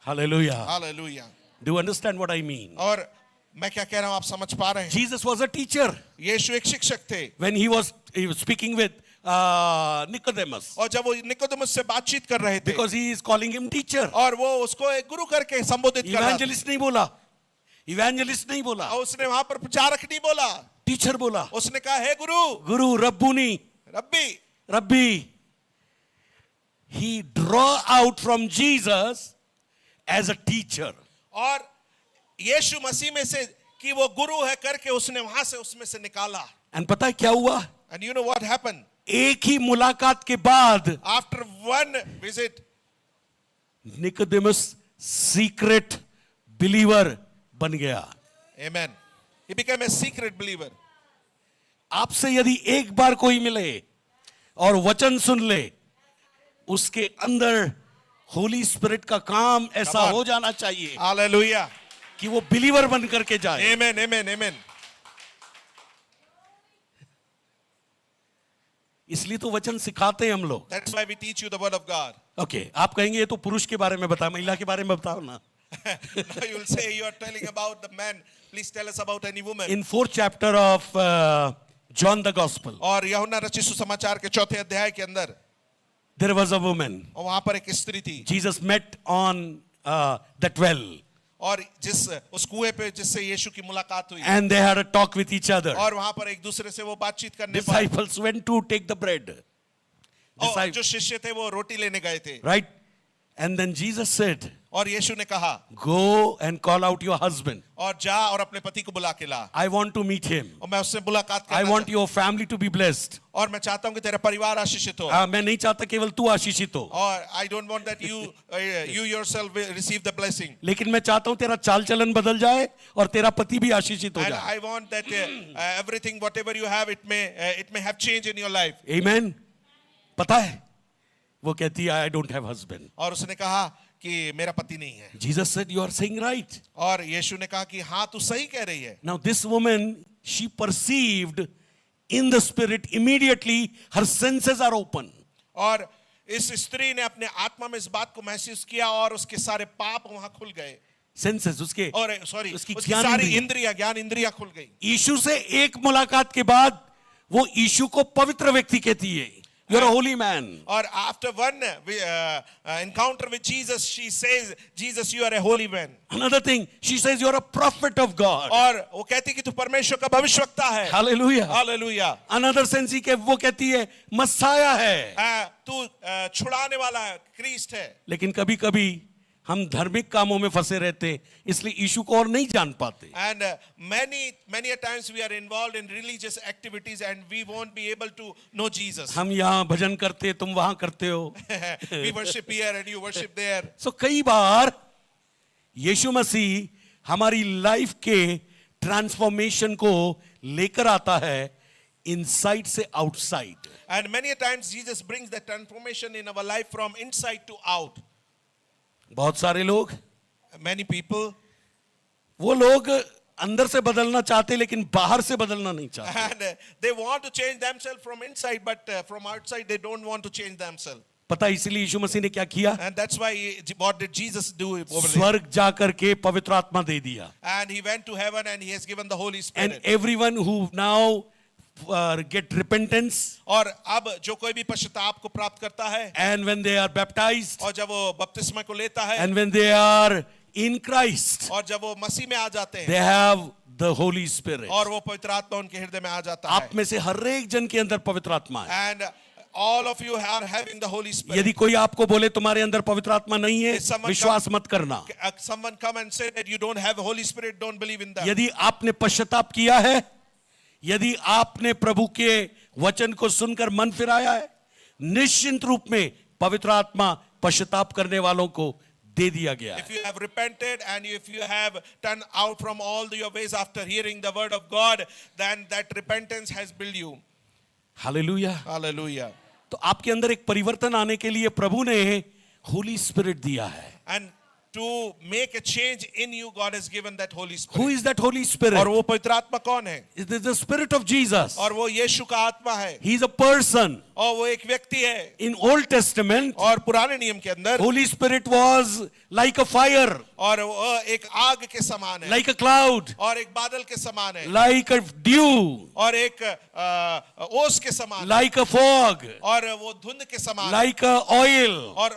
Hallelujah. Hallelujah. Do you understand what I mean? और मैं क्या कह रहा हूं आप समझ पा रहे हैं? Jesus was a teacher यीशु एक शिक्षक थे when he was speaking with Nicodemus, और जब वो निकोदेमुस से बातचीत कर रहे थे because he is calling him teacher. और वो उसको एक गुरु करके संबोधित कर रहा था Evangelist नहीं बोला, evangelist नहीं बोला, और उसने वहां पर प्रचारक नहीं बोला, teacher बोला. उसने कहा हे गुरु, Guru, Rabbuni, rabi. Rabbi. He draw out from Jesus as a teacher. और यीशु मसीह में से कि वो गुरु है करके उसने वहां से उसमें से निकाला। And पता है क्या हुआ? And you know what happened? एक ही मुलाकात के बाद After one visit, Nicodemus secret believer बन गया. amen, he became a secret believer. आपसे यदि एक बार कोई मिले और वचन सुन ले, उसके अंदर होली स्पिरिट का काम ऐसा Come on. हो जाना चाहिए Hallelujah. कि वो बिलीवर बन करके जाए. Amen, amen, amen. इसलिए तो वचन सिखाते हैं हम लोग. That's why we teach you the word of God. Okay, आप कहेंगे ये तो पुरुष के बारे में बता, महिला के बारे में बताओ ना. Now you will say you are telling about the man. Please tell us about any woman. In 4th chapter of John the Gospel, और यूहन्ना रचित सुसमाचार के 4थे अध्याय के अंदर there was a woman. और वहां पर एक स्त्री थी Jesus met on that well, और जिस उस कुएं पे जिससे यीशु की मुलाकात हुई and they had a talk with each other. और वहां पर एक दूसरे से वो बातचीत करने पर Disciples went to take the bread. और जो शिष्य थे वो रोटी लेने गए थे Right? And then Jesus said, और यीशु ने कहा go and call out your husband. और जा और अपने पति को बुला के ला I want to meet him. और मैं उससे मुलाकात I करना want your family to be blessed. और मैं चाहता हूं कि तेरा परिवार आशीषित हो मैं नहीं चाहता केवल तू आशीषित हो, और I don't want that you yourself will receive the blessing लेकिन मैं चाहता हूं तेरा चाल चलन बदल जाए और तेरा पति भी आशीषित हो and जाए. I want that everything whatever you have it may have change in your life. Amen. पता है वो कहती है I don't have husband. और उसने कहा कि मेरा पति नहीं है Jesus said you are saying right. और यीशु ने कहा कि हाँ तू सही कह रही है. Now this woman, she perceived in the spirit immediately, her senses are open. और इस स्त्री ने अपने आत्मा में इस बात को महसूस किया और उसके सारे पाप वहां खुल गए Senses उसके और सॉरी उसकी उसकी ज्ञान सारी इंद्रियां। ज्ञान इंद्रियां खुल गई. यीशु से एक मुलाकात के बाद वो यीशु को पवित्र व्यक्ति कहती है. You are a holy man. और after one encounter with Jesus she says Jesus you are a holy man. Another thing, she says you are a prophet of God. और वो कहती कि तू परमेश्वर का भविष्यवक्ता है. Hallelujah. हालेलुया. Another sense ही के वो कहती है मसाया है. तू छुड़ाने वाला है, क्रिस्ट है. लेकिन कभी कभी हम धार्मिक कामों में फंसे रहते हैं, इसलिए यीशु को और नहीं जान पाते. And many a times we are involved in religious activities and we won't be able to know Jesus. हम यहाँ भजन करते, तुम वहां करते हो. We worship here and you worship there. So कई बार यीशु मसीह हमारी लाइफ के ट्रांसफॉर्मेशन को लेकर आता है इनसाइड से outside. And many a times Jesus brings the transformation in our life from inside to out. बहुत सारे लोग, Many people वो लोग अंदर से बदलना चाहते लेकिन बाहर से बदलना नहीं चाहते. and they want to change themselves from inside but from outside they don't want to change themselves. पता है इसीलिए यीशु मसीह ने क्या किया? And that's why what did Jesus do over there? स्वर्ग जा करके पवित्र आत्मा दे दिया. And he went to heaven and he has given the Holy And Spirit. everyone who now get repentance, और अब जो कोई भी पश्चाताप को प्राप्त करता है and when they are baptized, और जब वो बपतिस्मा को लेता है and when they are in Christ, और जब वो मसीह में आ जाते they हैं have the Holy Spirit. और वो पवित्र आत्मा उनके हृदय में आ जाता आप है. में से हर एक जन के अंदर पवित्र आत्मा है. And all of you are having the Holy Spirit. यदि कोई आपको बोले तुम्हारे अंदर पवित्र आत्मा नहीं है, If someone विश्वास मत करना. Someone come and say that you don't have Holy Spirit, don't believe in that. यदि आपने पश्चाताप किया है, यदि आपने प्रभु के वचन को सुनकर मन फिराया है, निश्चित रूप में पवित्र आत्मा पश्चाताप करने वालों को दे दिया गया If है. you have repented and if you have turned out from all your ways after hearing the word of God, then that repentance has built you. Hallelujah. Hallelujah. तो आपके अंदर एक परिवर्तन आने के लिए प्रभु ने होली स्पिरिट दिया है. And to make a change in you, God has given that Holy Spirit. Who is that Holy Spirit? और वो पवित्र आत्मा कौन है? It is the Spirit of Jesus. और वो यीशु का आत्मा है He is a person. और वो एक व्यक्ति है. In Old Testament, और पुराने नियम के अंदर Holy Spirit was like a fire, और वो एक आग के समान है, like a cloud, और एक बादल के समान है, like a dew, और एक ओस के समान है, like a fog, और वो धुंध के समान है, like a oil, और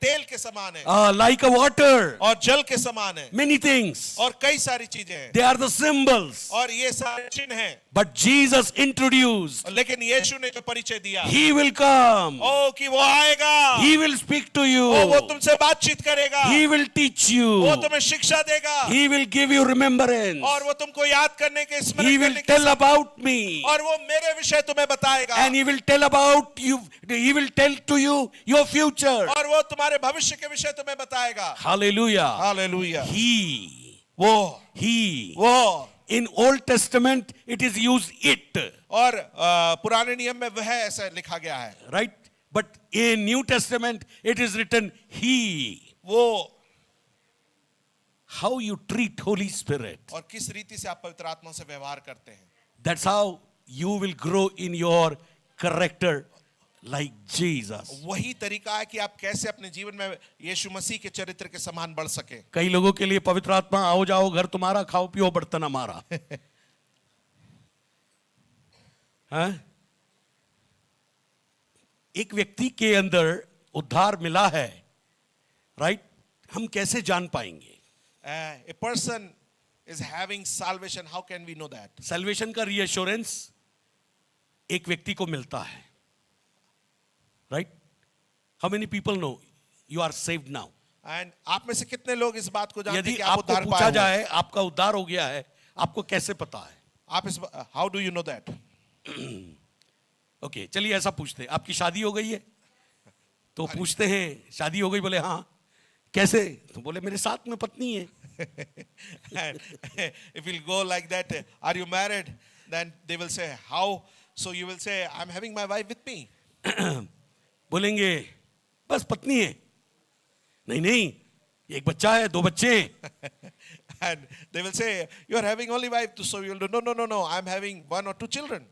तेल के समान है, like a water. और जल के समान है, Many things. और कई सारी चीजें हैं, They are the symbols. और ये सारे चिन्ह हैं. But Jesus introduced, लेकिन यीशु ने जो परिचय दिया, He will come. ओ कि वो आएगा, He will speak to you. ओ वो तुमसे बातचीत करेगा, He will teach you. वो तुम्हें शिक्षा देगा, He will give you remembrance. और वो तुमको याद करने के, He स्मरण will करने tell के, about me. और वो मेरे विषय तुम्हें बताएगा, And He will tell about you. He will tell to you your future. और वो तुम्हारे भविष्य के विषय तुम्हें बताएगा. Hallelujah. हालेलुया. He. वो He. In Old Testament, it is used it. और पुराने नियम में वह ऐसा लिखा गया है, Right? But in New Testament, it is written He. वो. How you treat Holy Spirit. और किस रीति से आप पवित्र आत्मा से व्यवहार करते हैं, That's how you will grow in your character like Jesus. वही तरीका है कि आप कैसे अपने जीवन में यीशु मसीह के चरित्र के समान बढ़ सके. कई लोगों के लिए पवित्र आत्मा आओ जाओ घर तुम्हारा खाओ पियो बर्तन हमारा. हाँ? एक व्यक्ति के अंदर उद्धार मिला है, राइट? हम कैसे जान पाएंगे? A person is having salvation. How can we know that? Salvation का रीअश्योरेंस एक व्यक्ति को मिलता है, right? How many people know you are saved now? And आप में से कितने लोग इस बात को जानते यदि हैं कि आप आपको उद्धार पूछा पाए हुए हैं? जाए आपका उद्धार हो गया है, आपको कैसे पता है? आप इस how do you know that? Okay, चलिए ऐसा पूछते हैं, आपकी शादी हो गई है? तो पूछते हैं शादी हो गई, बोले हाँ. कैसे? तो बोले मेरे साथ में पत्नी है. And if you'll go like that, are you married? Then they will say, how? So you will say, I'm having my wife with me. बोलेंगे बस पत्नी है. नहीं नहीं, एक बच्चा है, दो बच्चे हैं. And they will say, you are having only wife. So you will do, no, I'm having 1 or 2 children.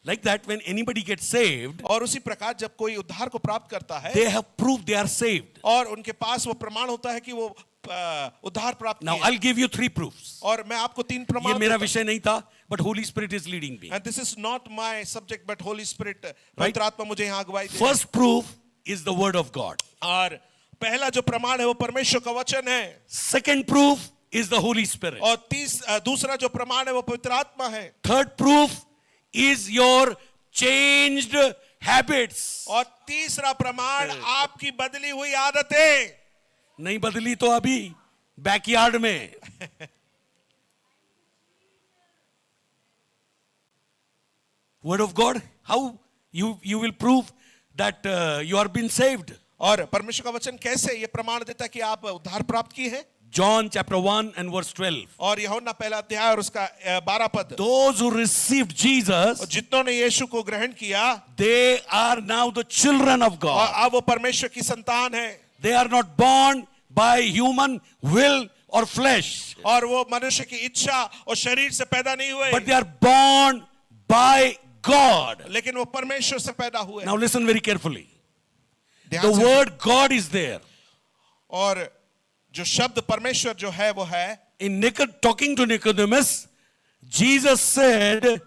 Like that, when anybody gets saved, और उसी प्रकार जब कोई उद्धार को प्राप्त करता है, they have proved they are saved. और उनके पास वो प्रमाण होता है कि वो उद्धार प्राप्त Now किए. I'll give you 3 proofs. और मैं आपको 3 ये प्रमाण मेरा देता हूं. विषय नहीं था, but Holy Spirit is leading me. And this is not my subject, but Holy Spirit, पवित्र आत्मा मुझे यहाँ अगुवाई दे. First proof is the word of God. और पहला जो प्रमाण है वो परमेश्वर का वचन है. Second proof is the Holy Spirit. और दूसरा जो प्रमाण है वो पवित्र आत्मा है. Third proof is your changed habits. और तीसरा प्रमाण आपकी बदली हुई आदतें. नहीं बदली तो अभी बैकयार्ड में. Word of God, how you will prove that you are been saved? और परमेश्वर का वचन कैसे ये प्रमाण देता है कि आप उद्धार प्राप्त किए हैं? John chapter 1 and verse 12. और यूहन्ना पहला अध्याय और उसका 12 पद. Those who received Jesus, और जितनों ने यीशु को ग्रहण किया, they are now the children of और God. अब वो परमेश्वर की संतान है. They are not born by human will or flesh, और वो मनुष्य की इच्छा और शरीर से पैदा नहीं हुए, but they are born by God. लेकिन वो परमेश्वर से पैदा हुए. Now listen very carefully. ध्यान The से- word God is there. और जो शब्द परमेश्वर जो है वो है. In talking to Nicodemus, Jesus said,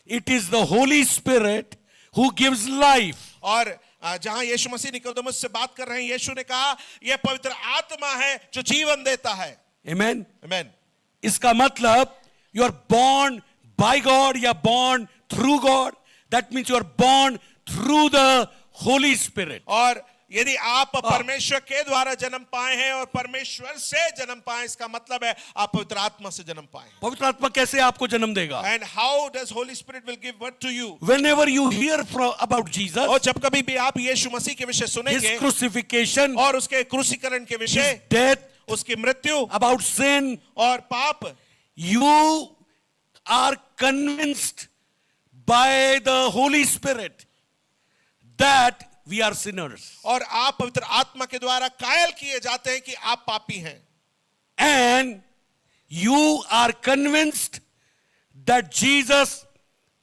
it is the Holy Spirit who gives life. और जहां यीशु मसीह निकोदेमुस से बात कर रहे हैं, यीशु ने कहा यह पवित्र आत्मा है जो जीवन देता है. Amen. आमीन. इसका मतलब you are born by God, you are born through God. That means you are born through the Holy Spirit. और यदि आप परमेश्वर के द्वारा जन्म पाए हैं और परमेश्वर से जन्म पाए, इसका मतलब है आप पवित्र आत्मा से जन्म पाए. पवित्र आत्मा कैसे आपको जन्म देगा? And how does Holy Spirit will give birth to you? Whenever you hear about Jesus, और जब कभी भी आप यीशु मसीह के विषय his सुनेंगे crucifixion, और उसके क्रूसीकरण के his विषय, death, उसकी मृत्यु about sin, और पाप, you are convinced by the Holy Spirit that we are sinners. और आप पवित्र आत्मा के द्वारा कायल किए जाते हैं कि आप पापी हैं. and you are convinced that Jesus,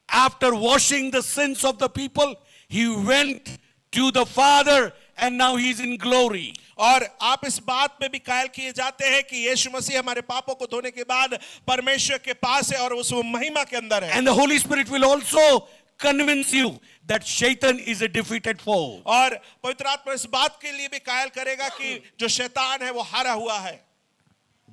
after washing the sins of the people, he went to the Father and now he's in glory. और आप इस बात में भी कायल किए जाते हैं कि यीशु मसीह हमारे पापों को धोने के बाद परमेश्वर के पास है और उस महिमा के अंदर है। And the Holy Spirit will also convince you that Satan is a defeated foe. और पवित्र आत्मा इस बात के लिए भी कायल करेगा कि जो शैतान है वो हारा हुआ है।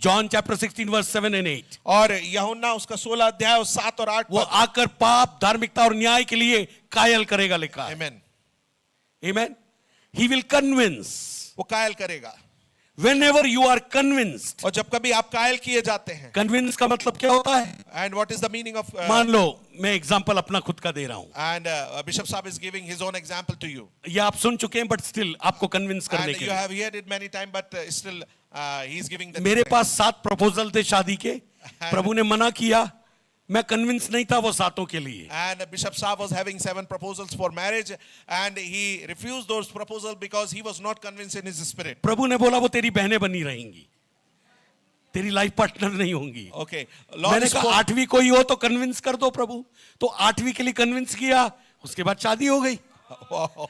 John chapter 16 verse 7 and 8. और यूहन्ना उसका 16 अध्याय और 7 और 8 वो आकर पाप, धार्मिकता और न्याय के लिए कायल करेगा लिखा है। आमीन। Amen. He will convince. वो कायल करेगा। Whenever you are convinced. और जब कभी आप कायल किए जाते हैं। Convince का मतलब क्या होता है? And what is the meaning of? मान लो मैं एग्जांपल अपना खुद का दे रहा हूं। And Bishop Saab is giving his own example to you. ये आप सुन चुके हैं, बट स्टिल आपको कन्विंस करने And के you लिए। have heard it many times, but still he is giving the. मेरे पास 7 प्रपोजल थे शादी के, प्रभु ने मना किया, मैं कन्विंस नहीं था वो 7 के लिए। And Bishop Saab was having 7 proposals for marriage, and he refused those proposals because he was not convinced in his spirit. प्रभु ने बोला वो तेरी बहनें बनी रहेंगी, तेरी लाइफ पार्टनर नहीं होंगी। Okay, Lord मैंने spoke- कहा 8वीं कोई हो तो कन्विंस कर दो प्रभु, तो 8वीं के लिए कन्विंस किया, उसके बाद शादी हो गई। Wow.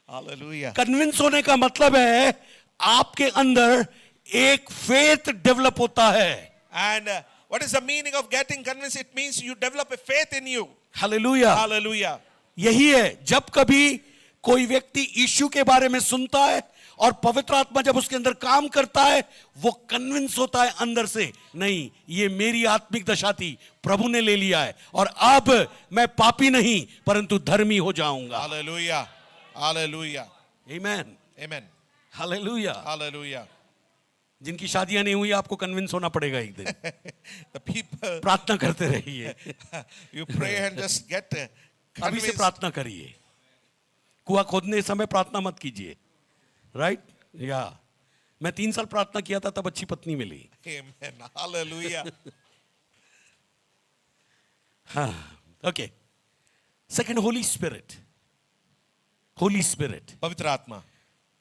Hallelujah. कन्विंस होने का मतलब है आपके अंदर एक फेथ डेवलप होता है। And what is the meaning of getting convinced? It means you develop a faith in you. Hallelujah. Hallelujah. यही है, जब कभी कोई व्यक्ति यीशु के बारे में सुनता है और पवित्र आत्मा जब उसके अंदर काम करता है, वो कन्विंस होता है अंदर से, नहीं ये मेरी आत्मिक दशा थी, प्रभु ने ले लिया है और अब मैं पापी नहीं परंतु धर्मी हो जाऊंगा। Hallelujah. Hallelujah. आमेन। Amen. हालेलुया। Hallelujah. जिनकी शादियां नहीं हुई आपको कन्विंस होना पड़ेगा एक दिन। The people, प्रार्थना करते रहिए, you pray and just get अभी से convinced. प्रार्थना करिए, कुआं खोदने समय प्रार्थना मत कीजिए, राइट? या मैं 3 साल प्रार्थना किया था तब अच्छी पत्नी मिली। Amen. Hallelujah. हाँ, okay. Second, Holi spirit. Holi spirit, पवित्र आत्मा।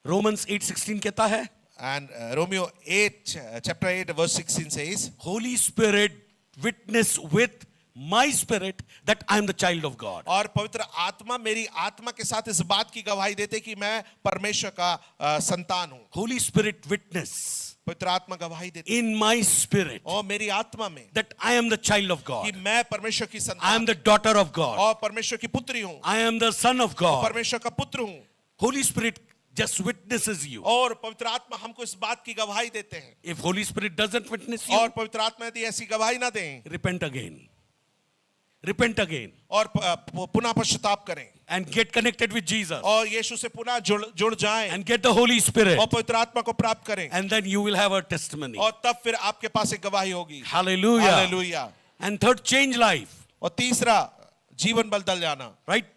रोमन्स 8:16 कहता है, And Romeo 8, chapter 8, verse 16 says, Holi spirit witness with my spirit that I am the child of God. और पवित्र आत्मा मेरी आत्मा के साथ इस बात की गवाही देते कि मैं परमेश्वर का संतान हूँ। होली स्पिरिट विटनेस पवित्र आत्मा गवाही देते इन माई स्पिरिट और मेरी आत्मा में that I am the child of कि गॉड, मैं परमेश्वर की आई संतान am the daughter of God, और परमेश्वर की पुत्री हूँ, I am the son of God. परमेश्वर का पुत्र हूँ। Holi spirit just witnesses you. और पवित्र आत्मा हमको इस बात की गवाही देते हैं। If Holy Spirit doesn't witness you, और पवित्र आत्मा यदि ऐसी गवाही ना दें repent again. Repent again और पुनः पश्चाताप करें and get connected with Jesus और यीशु से पुनः जुड़ जाएं and get the Holy Spirit, और पवित्र आत्मा को प्राप्त करें and then you will have a testimony. और तब फिर आपके पास एक गवाही होगी। Hallelujah. Hallelujah. And third, change life. और तीसरा, जीवन बदल जाना। Right?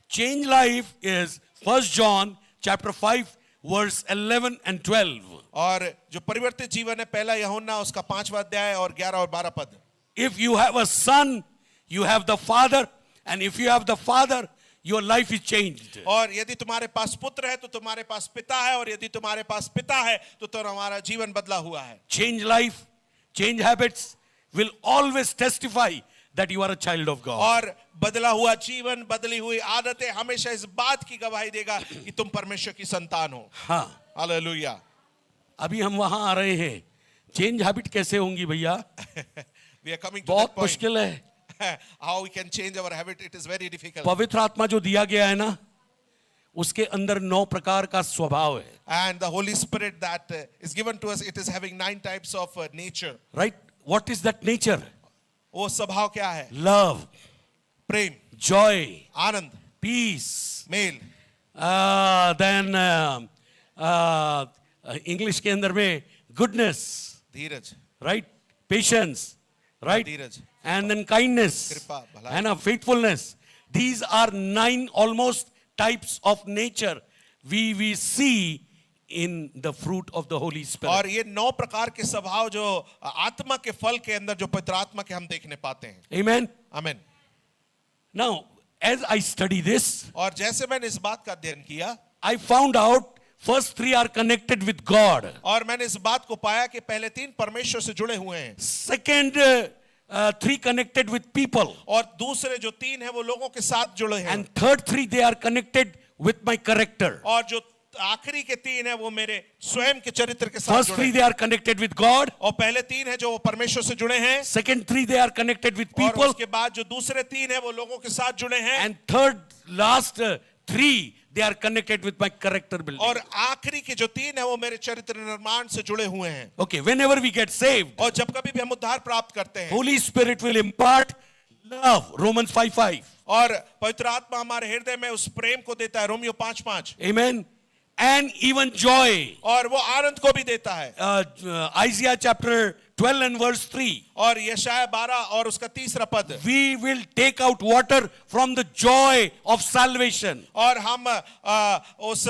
Change life is 1 John chapter 5 verse 11 and 12. और जो परिवर्तित जीवन है, पहला यूहन्ना उसका 5वां अध्याय और 11 और 12 पद। If you have a son, you have the Father, and if you have the Father, your life is changed. और यदि तुम्हारे पास पुत्र है तो तुम्हारे पास पिता है, और यदि तुम्हारे पास पिता है तो तुम्हारा जीवन बदला हुआ है। Change life, change habits will always testify that you are a child of God. और बदला हुआ जीवन, बदली हुई आदतें हमेशा इस बात की गवाही देगा कि तुम परमेश्वर की संतान हो। हाँ, हालेलुया। अभी हम वहां आ रहे हैं। चेंज हैबिट कैसे होंगी भैया? We are coming to बहुत that point. मुश्किल है। How we can change our habit, it is very difficult. पवित्र आत्मा जो दिया गया है ना, उसके अंदर 9 प्रकार का स्वभाव है। And the Holy Spirit that is given to us, it is having 9 types of nature. Right? What is that nature? वो स्वभाव क्या है? Love, प्रेम, joy, आनंद, peace. मेल, Then English के अंदर में goodness, Dheeraj, right? Patience, right? Dheeraj, And then kindness कृपा, भलाई। and faithfulness. These are 9 almost types of nature we see in the fruit of the Holy Spirit. और ये 9 प्रकार के स्वभाव जो आत्मा के फल के अंदर जो पवित्र आत्मा के हम देखने पाते हैं। Amen. आमीन। Now, as I study this, और जैसे मैंने इस बात का अध्ययन किया, I found out First three are connected with God. और मैंने इस बात को पाया कि पहले 3 परमेश्वर से जुड़े हुए हैं Second three connected with people. और दूसरे जो 3 हैं वो लोगों के साथ जुड़े हैं And third three, they are connected with my character. और जो आखिरी के 3 हैं वो मेरे स्वयं के चरित्र के साथ First जुड़े three, हैं they are connected with God. और पहले 3 हैं जो वो परमेश्वर से जुड़े हैं Second three, they are connected with और people. उसके बाद जो दूसरे 3 हैं वो लोगों के साथ जुड़े हैं And third, last three, they are connected with my character building. और आखिरी के जो 3 हैं वो मेरे चरित्र निर्माण से जुड़े हुए हैं Okay, whenever we get saved, और जब कभी भी हम उद्धार प्राप्त करते हैं Holy Spirit will impart love. Romans 5:5. और पवित्र आत्मा हमारे हृदय में उस प्रेम को देता है Romeo 5:5 Amen. And even joy. और वो आनंद को भी देता है Isaiah chapter 12 and verse 3. और यशाया 12 और उसका 3रा पद We will take out water from the joy of salvation. और हम उस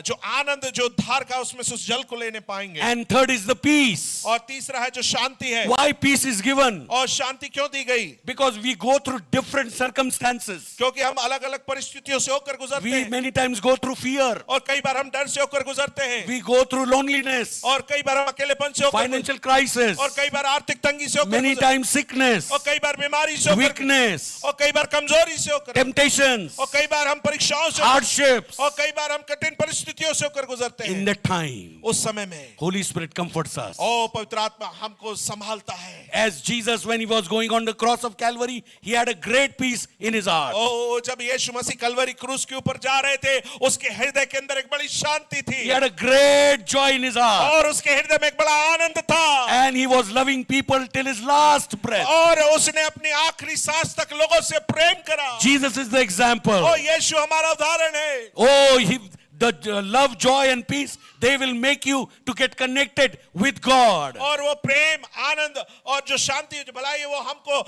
जो आनंद जो उद्धार का उसमें से उस जल को लेने पाएंगे And third is the peace. और तीसरा है जो शांति है Why peace is given? और शांति क्यों दी गई Because we go through different circumstances. क्योंकि हम अलग अलग परिस्थितियों से होकर गुजरते We हैं many times go through fear. और कई बार हम डर से होकर गुजरते हैं We go through loneliness, और कई बार हम अकेलेपन से होकर financial crisis, और कई बार आर्थिक तंगी से होकर many गुजरते times sickness, और कई बार बीमारी से होकर weakness, और कई बार कमजोरी से होकर temptations, और कई बार हम परीक्षाओं से होकर- hardships. और कई बार हम कठिन परिस्थितियों से होकर गुजरते In हैं that time, उस समय में Holy Spirit comforts us. ओ पवित्र आत्मा हमको संभालता है As Jesus, when he was going on the cross of Calvary, he had a great peace in his heart. ओ जब यीशु मसीह कलवरी क्रूस के ऊपर जा रहे थे उसके हृदय के अंदर एक बड़ी शांति थी He had a great joy in his heart. और उसके हृदय में एक बड़ा आनंद था And he was loving people till his last breath. और उसने अपनी आखिरी सांस तक लोगों से प्रेम करा Jesus is the example. ओ यीशु हमारा उदाहरण है Oh, the love, joy, and peace, they will make you to get connected with God. और वो प्रेम आनंद और जो शांति जो भलाई है वो हमको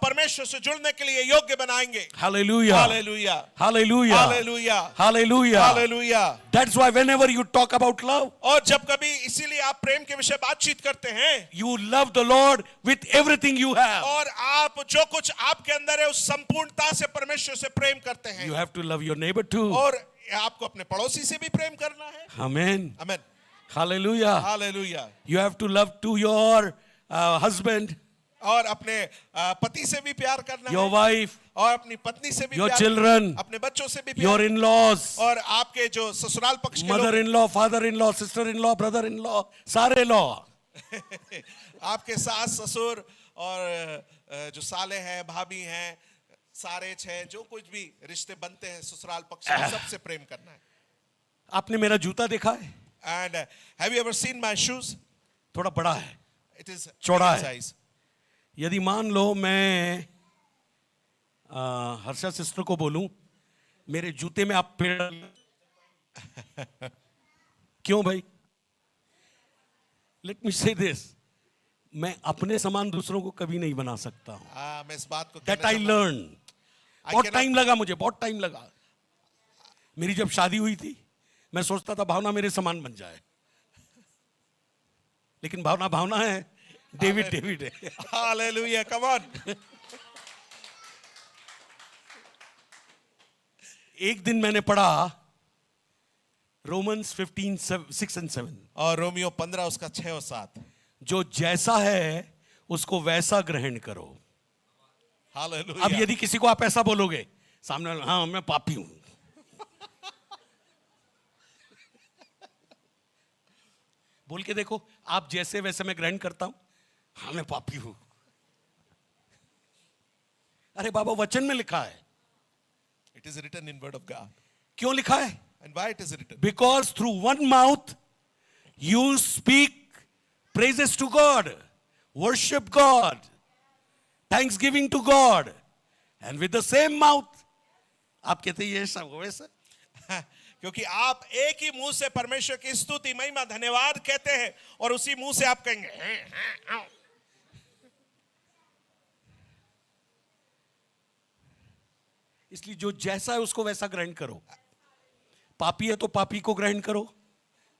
परमेश्वर से जुड़ने के लिए योग्य बनाएंगे Hallelujah. Hallelujah Hallelujah. Hallelujah Hallelujah. Hallelujah That's why whenever you talk about love, और जब कभी इसीलिए आप प्रेम के विषय बातचीत करते हैं you love the Lord with everything you have. और आप जो कुछ आपके अंदर है उस संपूर्णता से परमेश्वर से प्रेम करते हैं You have to love your neighbor too. और आपको अपने पड़ोसी से भी प्रेम करना है Amen. आमीन Hallelujah. Hallelujah You have to love to your husband, और अपने पति से भी प्यार करना your है wife, और अपनी पत्नी से भी your प्यार children, अपने बच्चों से भी your प्यार in-laws, और आपके जो ससुराल पक्ष के लोग mother-in-law, father-in-law, sister-in-law, brother-in-law, सारे law. आपके सास ससुर और जो साले हैं भाभी हैं सारे छह जो कुछ भी रिश्ते बनते हैं ससुराल पक्ष में सबसे प्रेम करना है आपने मेरा जूता देखा है? And have you ever seen my shoes थोड़ा बड़ा है. इट इज चौड़ा है. साइज यदि मान लो मैं हर्षा सिस्टर को बोलूं मेरे जूते में आप पेड़ क्यों भाई? लेट मी से दिस, मैं अपने समान दूसरों को कभी नहीं बना सकता हूं. मैं इस बात को दैट आई लर्न. बहुत टाइम लगा मुझे, बहुत टाइम लगा. मेरी जब शादी हुई थी मैं सोचता था भावना मेरे समान बन जाए, लेकिन भावना भावना है, डेविड डेविड है. हालेलुया कम ऑन एक दिन मैंने पढ़ा रोमन्स 15:6 and 7. और रोमियो 15 उसका 6 और 7 जो जैसा है उसको वैसा ग्रहण करो. हालेलुया अब यदि किसी को आप ऐसा बोलोगे सामने वाला, हाँ मैं पापी हूं, बोल के देखो, आप जैसे वैसे मैं ग्रहण करता हूं, हाँ मैं पापी हूं. अरे बाबा वचन में लिखा है. It is written in word of God क्यों लिखा है? And why it is written Because through one mouth you speak praises to God, worship God, thanksgiving to God, and with the same mouth आप कहते हैं ये सब वैसा. क्योंकि आप एक ही मुंह से परमेश्वर की स्तुति महिमा धन्यवाद कहते हैं और उसी मुंह से आप कहेंगे इसलिए जो जैसा है उसको वैसा ग्रहण करो. पापी है तो पापी को ग्रहण करो.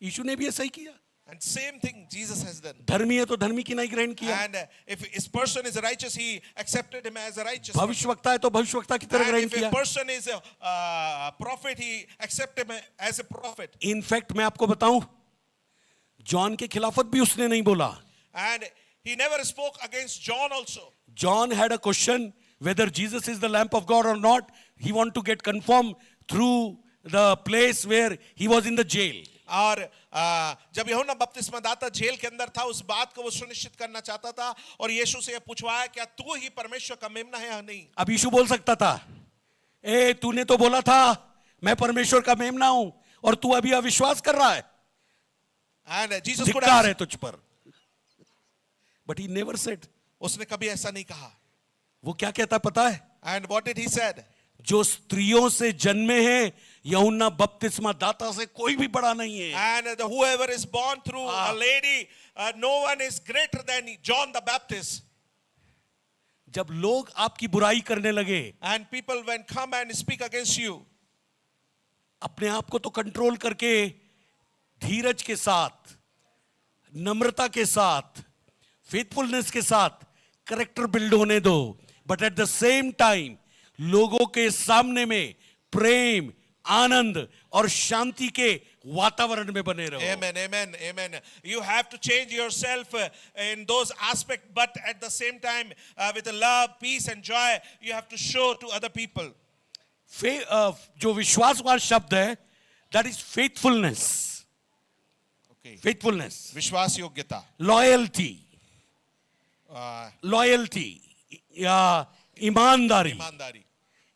यीशु ने भी ऐसा ही किया. And same thing Jesus has done. धर्मी है तो धर्मी की नहीं ग्रहण किया, And if this person is righteous, he accepted him as a righteous person. भविष्यवक्ता है तो भविष्यवक्ता की तरह And ग्रहण if a किया. person is a prophet, he accepted him as a prophet. In fact मैं आपको बताऊं, जॉन के खिलाफत भी उसने नहीं बोला. And he never spoke against John also. John had a question whether Jesus is the lamp of God or not. He wanted to get confirmed through the place where he was in the jail. और जब यूहन्ना बपतिस्मादाता jail के अंदर था, उस बात को वो सुनिश्चित करना चाहता था और यीशु से यह पूछवाया, क्या तू ही परमेश्वर का मेमना है या नहीं? अब यीशु बोल सकता था, ए तूने तो बोला था मैं परमेश्वर का मेमना हूं और तू अभी अविश्वास कर रहा है, And Jesus could धिक्कार have, है तुझ पर. But he never said. उसने कभी ऐसा नहीं कहा. वो क्या कहता पता है? And what did he said? जो स्त्रियों से जन्मे हैं यूहन्ना बपतिस्मा दाता से कोई भी बड़ा नहीं है. And whoever is born through a lady, no one is greater than John the Baptist. जब लोग आपकी बुराई करने लगे, And people when come and speak against you, अपने आप को तो कंट्रोल करके धीरज के साथ, नम्रता के साथ, फेथफुलनेस के साथ करेक्टर बिल्ड होने दो. But at the same time लोगों के सामने में प्रेम, आनंद और शांति के वातावरण में बने रहो. amen, amen, amen. You have to change yourself in those aspects, but at the same time, with the love, peace, and joy, you have to show to other people. जो विश्वासवान शब्द है, that is faithfulness. Okay. Faithfulness, विश्वास योग्यता, loyalty, uh, loyalty या ईमानदारी, ईमानदारी.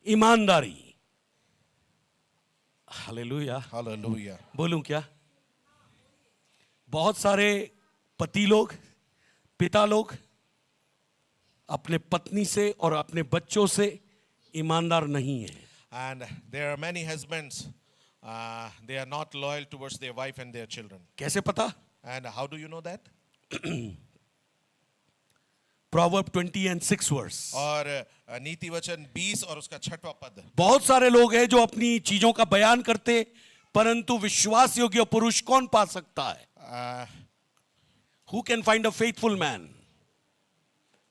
ईमानदारी. Hallelujah. Hallelujah. बोलूं क्या? बहुत सारे पति लोग, पिता लोग अपने पत्नी से और अपने बच्चों से ईमानदार नहीं है. And there are many husbands, they are not loyal towards their wife and their children. कैसे पता? And how do you know that? Proverb 20 and 6 verse. और नीति वचन 20 और उसका 6वां पद. बहुत सारे लोग हैं जो अपनी चीजों का बयान करते, परंतु विश्वास योग्य पुरुष कौन पा सकता है? Who can find a faithful man?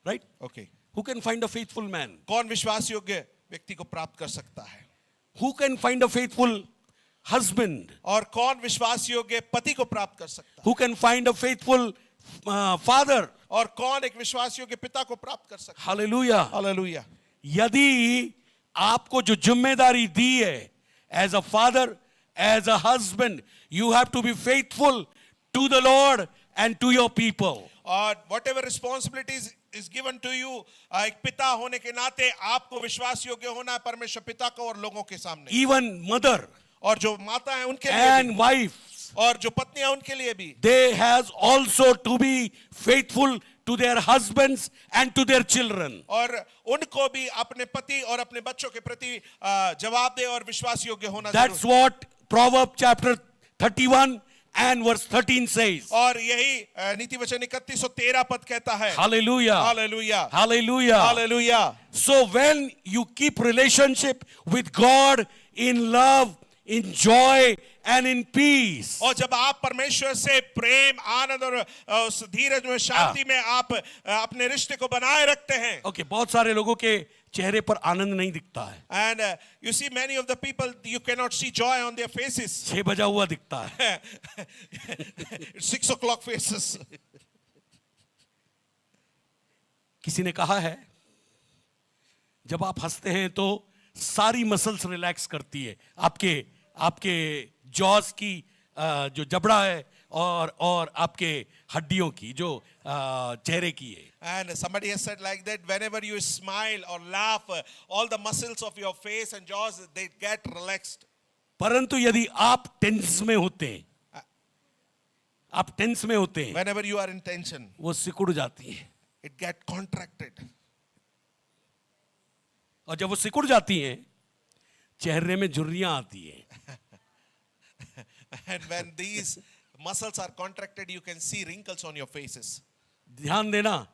Right? Okay. Who can find a faithful man? कौन विश्वास योग्य व्यक्ति को प्राप्त कर सकता है? Who can find a faithful husband? और कौन विश्वास योग्य पति को प्राप्त कर सकता है? Who can find a faithful father? और कौन एक विश्वास योग्य पिता को प्राप्त कर सकता है? Hallelujah. हालेलुया. यदि आपको जो जिम्मेदारी दी है, as a father, as a husband, you have to be faithful to the Lord and to your people. और whatever responsibilities is given to you, एक पिता होने के नाते आपको विश्वास योग्य होना है परमेश्वर पिता को और लोगों के सामने. Even mother और जो माता है उनके लिए and भी, wife, और जो पत्नियां उनके लिए भी, they has also to be faithful to their husbands and to their children. और उनको भी अपने पति और अपने बच्चों के प्रति जवाब दे और विश्वास योग्य होना That's जरूरी. what Proverbs chapter 31 and verse 13 says. और यही नीति वचन 31:13 पद कहता है. Hallelujah. Hallelujah. Hallelujah. Hallelujah. So when you keep relationship with God in love, in joy and in peace, और जब आप परमेश्वर से प्रेम, आनंद और उस धीरज में, शांति में आप अपने रिश्ते को बनाए रखते हैं. okay, बहुत सारे लोगों के चेहरे पर आनंद नहीं दिखता है, And you see many of the people, you cannot see joy on their faces. 6 बजा हुआ दिखता है. It's 6 o'clock faces. किसी ने कहा है जब आप हंसते हैं तो सारी मसल्स रिलैक्स करती है, आपके जॉस की जो जबड़ा है और आपके हड्डियों की जो चेहरे की है. And somebody has said like that, whenever you smile or laugh, all the muscles of your face and jaws, they get relaxed. परंतु यदि आप टेंस में होते हैं, आप टेंस में होते हैं, Whenever you are in tension, वो सिकुड़ जाती है. it get contracted. और जब वो सिकुड़ जाती हैं, चेहरे में झुर्रियां आती हैं. And when these muscles are contracted, you can see wrinkles on your faces. ध्यान देना,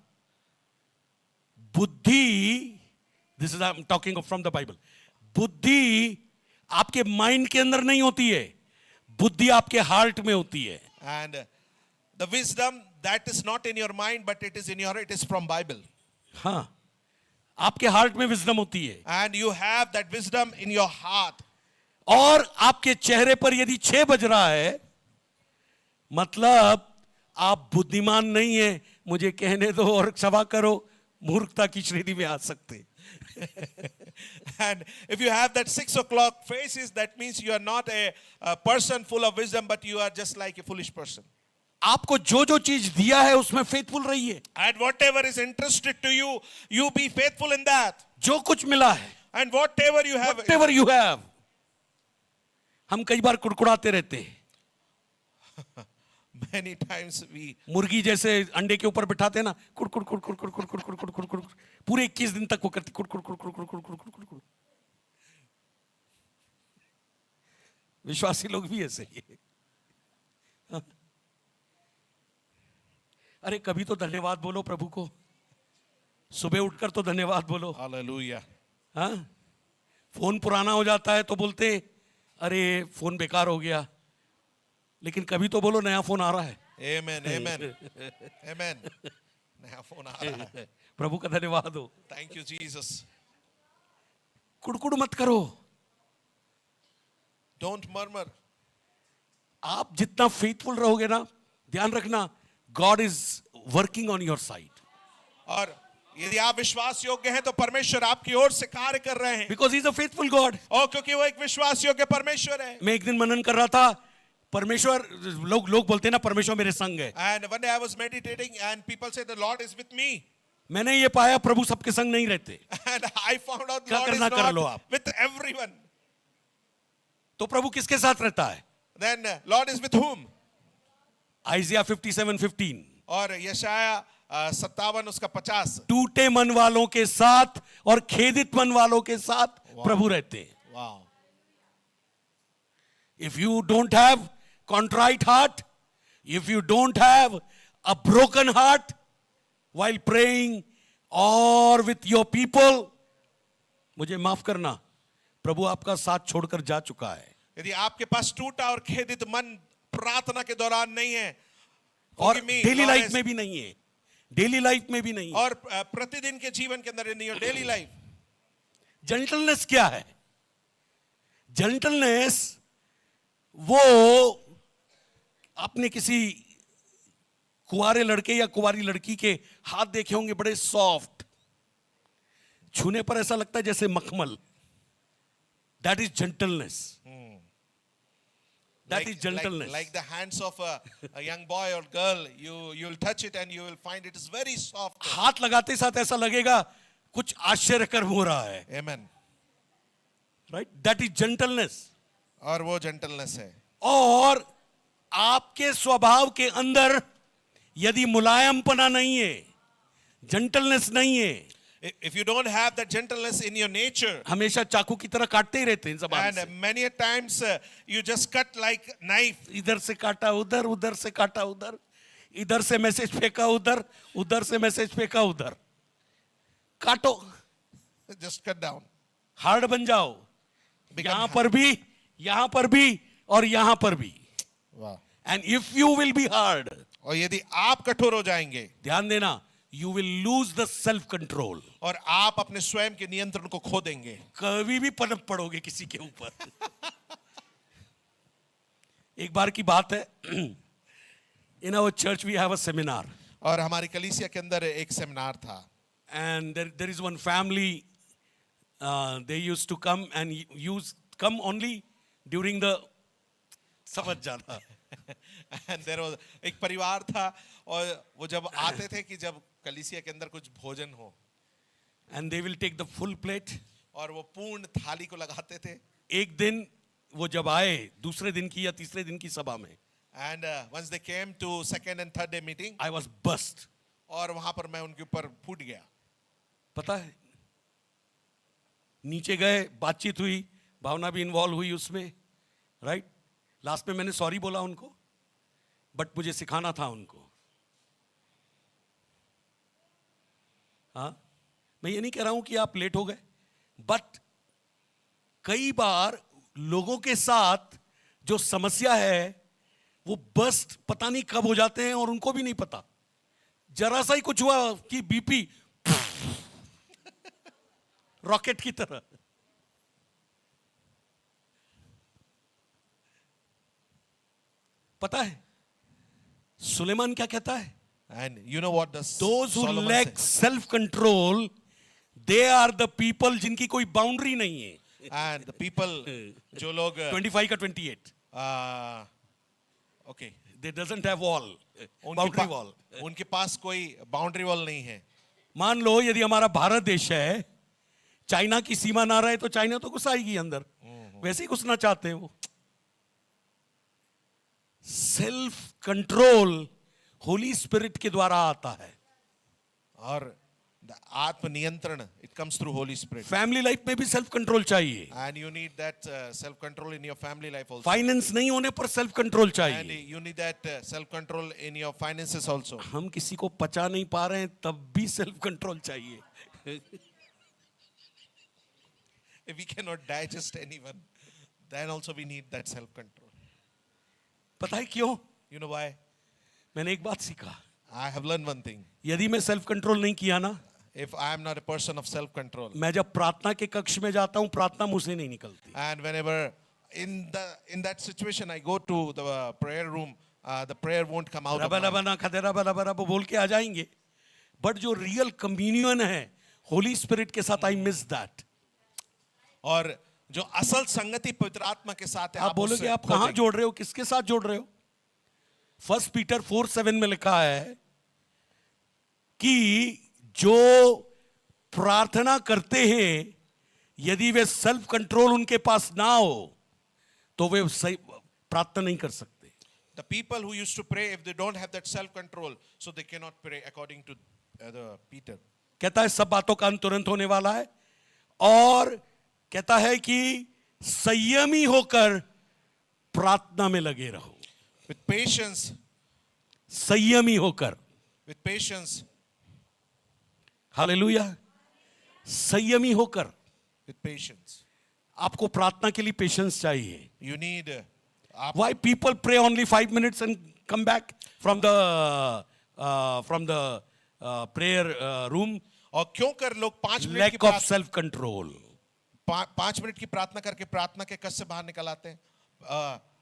बुद्धि, this is I am talking from the Bible, बुद्धि आपके माइंड के अंदर नहीं होती है, बुद्धि आपके हार्ट में होती है. And The wisdom that is not in your mind, but it is in your, it is from Bible. हाँ, आपके हार्ट में विजडम होती है, And you have that wisdom in your heart. और आपके चेहरे पर यदि 6 बज रहा है, मतलब आप बुद्धिमान नहीं है, मुझे कहने दो और क्षमा करो, मूर्खता की श्रेणी में आ सकते। And if you have that 6 o'clock faces, that means you are not a person full of wisdom, but you are just like a foolish person. आपको जो जो चीज दिया है उसमें फेथफुल रहिए। And whatever is interested to you, you be faithful in that. जो कुछ मिला है, And whatever you have, whatever you have। हम कई बार कुड़कुड़ाते रहते हैं, many times we, मुर्गी जैसे अंडे के ऊपर बिठाते हैं ना, कुड़ कुड़ कुड़ कुड़ कुड़ कुड़ कुड़ कुड़ कुड़ कुड़ कुड़, पूरे 21 दिन तक वो करती कुड़ कुड़ कुड़ कुड़ कुड़ कुड़ कुड़ कुड़ कुड़। विश्वासी लोग भी ऐसे ही है। हाँ। अरे कभी तो धन्यवाद बोलो प्रभु को, सुबह उठकर तो धन्यवाद बोलो। hallelujah. हाँ, फोन पुराना हो जाता है तो बोलते अरे फोन बेकार हो गया, लेकिन कभी तो बोलो नया फोन आ रहा है। Amen, amen, amen. नया फोन आ रहा है। प्रभु का धन्यवाद हो। Thank you, Jesus. कुड़कुड़ मत करो। Don't murmur. आप जितना फेथफुल रहोगे ना, ध्यान रखना, God is working on your side, और यदि आप विश्वास योग्य हैं तो परमेश्वर आपकी ओर से कार्य कर रहे हैं, because is a faithful God. और क्योंकि वो एक विश्वास योग्य परमेश्वर है। मैं एक दिन मनन कर रहा था, परमेश्वर, लोग बोलते हैं ना परमेश्वर मेरे संग है। And one day I was meditating and people said the Lord is with me. मैंने ये पाया प्रभु सबके संग नहीं रहते, And I found out क्या Lord is करना कर लो not आप। with everyone. तो प्रभु किसके साथ रहता है? Then Lord is with whom? आइजिया 57:15, और यशाया 57 उसका 50। टूटे मन वालों के साथ और खेदित मन वालों के साथ प्रभु रहते हैं। Wow. If you don't have contrite heart, if you don't have a broken heart while praying or with your people, मुझे माफ करना, प्रभु आपका साथ छोड़कर जा चुका है। यदि आपके पास टूटा और खेदित मन प्रार्थना के दौरान नहीं है, और forgive me, daily Lord life is- में भी नहीं है, डेली लाइफ में भी नहीं है। और प्रतिदिन के जीवन के अंदर, in your daily life. Gentleness क्या है? जेंटलनेस वो आपने किसी कुंवारे लड़के या कुंवारी लड़की के हाथ देखे होंगे, बड़े सॉफ्ट, छूने पर ऐसा लगता है जैसे मखमल। That is gentleness, that is gentleness. Like the hands of a young boy or girl, you'll touch it and you will find it is very soft. हाथ लगाते साथ ऐसा लगेगा कुछ आश्चर्य कर्म हो रहा है। Amen. Right, that is gentleness. और वो जेंटलनेस है। और आपके स्वभाव के अंदर यदि मुलायमपना नहीं है, जेंटलनेस नहीं है, If you don't have that gentleness in your nature, हमेशा चाकू की तरह काटते ही रहते हैं जबान and से। many a times you just cut like knife. इधर से काटा उधर, उधर से काटा उधर, इधर से मैसेज फेंका उधर, उधर से मैसेज फेंका उधर। काटो, Just cut down. हार्ड बन जाओ, Become यहां hard. पर भी, यहां पर भी और यहां पर भी। Wow. And if you will be hard, और यदि आप कठोर हो जाएंगे, ध्यान देना, you will lose the self control. और आप अपने स्वयं के नियंत्रण को खो देंगे। कभी भी पनप पड़ोगे किसी के ऊपर। एक बार की बात है, in our church we have a seminar, और हमारी कलीसिया के अंदर एक सेमिनार था, and there is one family, they used to come and come only during the, समझ जाना। and there was एक परिवार था, और वो जब आते थे कि जब कलीसिया के अंदर कुछ भोजन हो, and they will take the full plate। और वो पूर्ण थाली को लगाते थे। एक दिन वो जब आए दूसरे दिन की या तीसरे दिन की सभा में, And once they came to second and third day meeting, I was burst। और वहां पर मैं उनके ऊपर फूट गया। पता है, नीचे गए, बातचीत हुई, भावना भी इन्वॉल्व हुई उसमें, राइट। लास्ट में मैंने सॉरी बोला उनको, बट मुझे सिखाना था उनको। हाँ, मैं ये नहीं कह रहा हूं कि आप लेट हो गए, बट कई बार लोगों के साथ जो समस्या है वो बस्ट पता नहीं कब हो जाते हैं और उनको भी नहीं पता। जरा सा ही कुछ हुआ कि बीपी रॉकेट की तरह। पता है सुलेमान क्या कहता है? And you know what does Those who Solomon lack say? self control, they are the people जिनकी कोई बाउंड्री नहीं है। And the people जो लोग 25 का 28, okay, they doesn't have wall, उनके boundary पा- wall। उनके पास कोई बाउंड्री वॉल नहीं है। मान लो यदि हमारा भारत देश है, चाइना की सीमा ना रहे तो चाइना तो घुस आएगी अंदर, वैसे ही घुसना चाहते हैं वो। सेल्फ कंट्रोल होली स्पिरिट के द्वारा आता है। और आत्म नियंत्रण it comes through Holi spirit. Family life में भी सेल्फ कंट्रोल चाहिए। And you need that self-control in your family life also. Finance नहीं होने पर सेल्फ कंट्रोल And चाहिए। you need that self-control in your finances also. हम किसी को पचा नहीं पा रहे हैं तब भी सेल्फ कंट्रोल चाहिए। If we cannot digest anyone, then also we need that self-control. पता है क्यों? You know why? मैंने एक बात सीखा, I have learned one thing. यदि मैं सेल्फ कंट्रोल नहीं किया ना, If I am not a person of self-control, मैं जब प्रार्थना के कक्ष में जाता हूं प्रार्थना मुंह से नहीं निकलती। and whenever in that situation I go to the prayer room, the prayer won't come out of rava my रबा ना खदे रबा रबा रबा बोल के आ जाएंगे, बट जो रियल कम्युनियन है होली स्पिरिट के साथ, आई मिस दैट। और जो असल संगति पवित्र आत्मा के साथ है, आप बोलोगे उससे आप खो कहां देंगे। जोड़ रहे हो, किसके साथ जोड़ रहे हो? 1 पीटर 4:7 में लिखा है कि जो प्रार्थना करते हैं यदि वे सेल्फ कंट्रोल उनके पास ना हो तो वे सही प्रार्थना नहीं कर सकते। The people who used to pray, if they don't have that self-control, so they cannot pray according to the Peter. कहता है सब बातों का अंत तुरंत होने वाला है, और कहता है कि संयमी होकर प्रार्थना में लगे रहो। With patience, संयमी होकर, with patience, हालेलुया, संयमी होकर। with patience. आपको प्रार्थना के लिए पेशेंस चाहिए। You need. Why people pray only 5 minutes and come back from the prayer room? और क्यों कर लोग 5 मिनट की Lack of self control. 5 minute की प्रार्थना करके प्रार्थना के कष्ट से बाहर निकल आते हैं?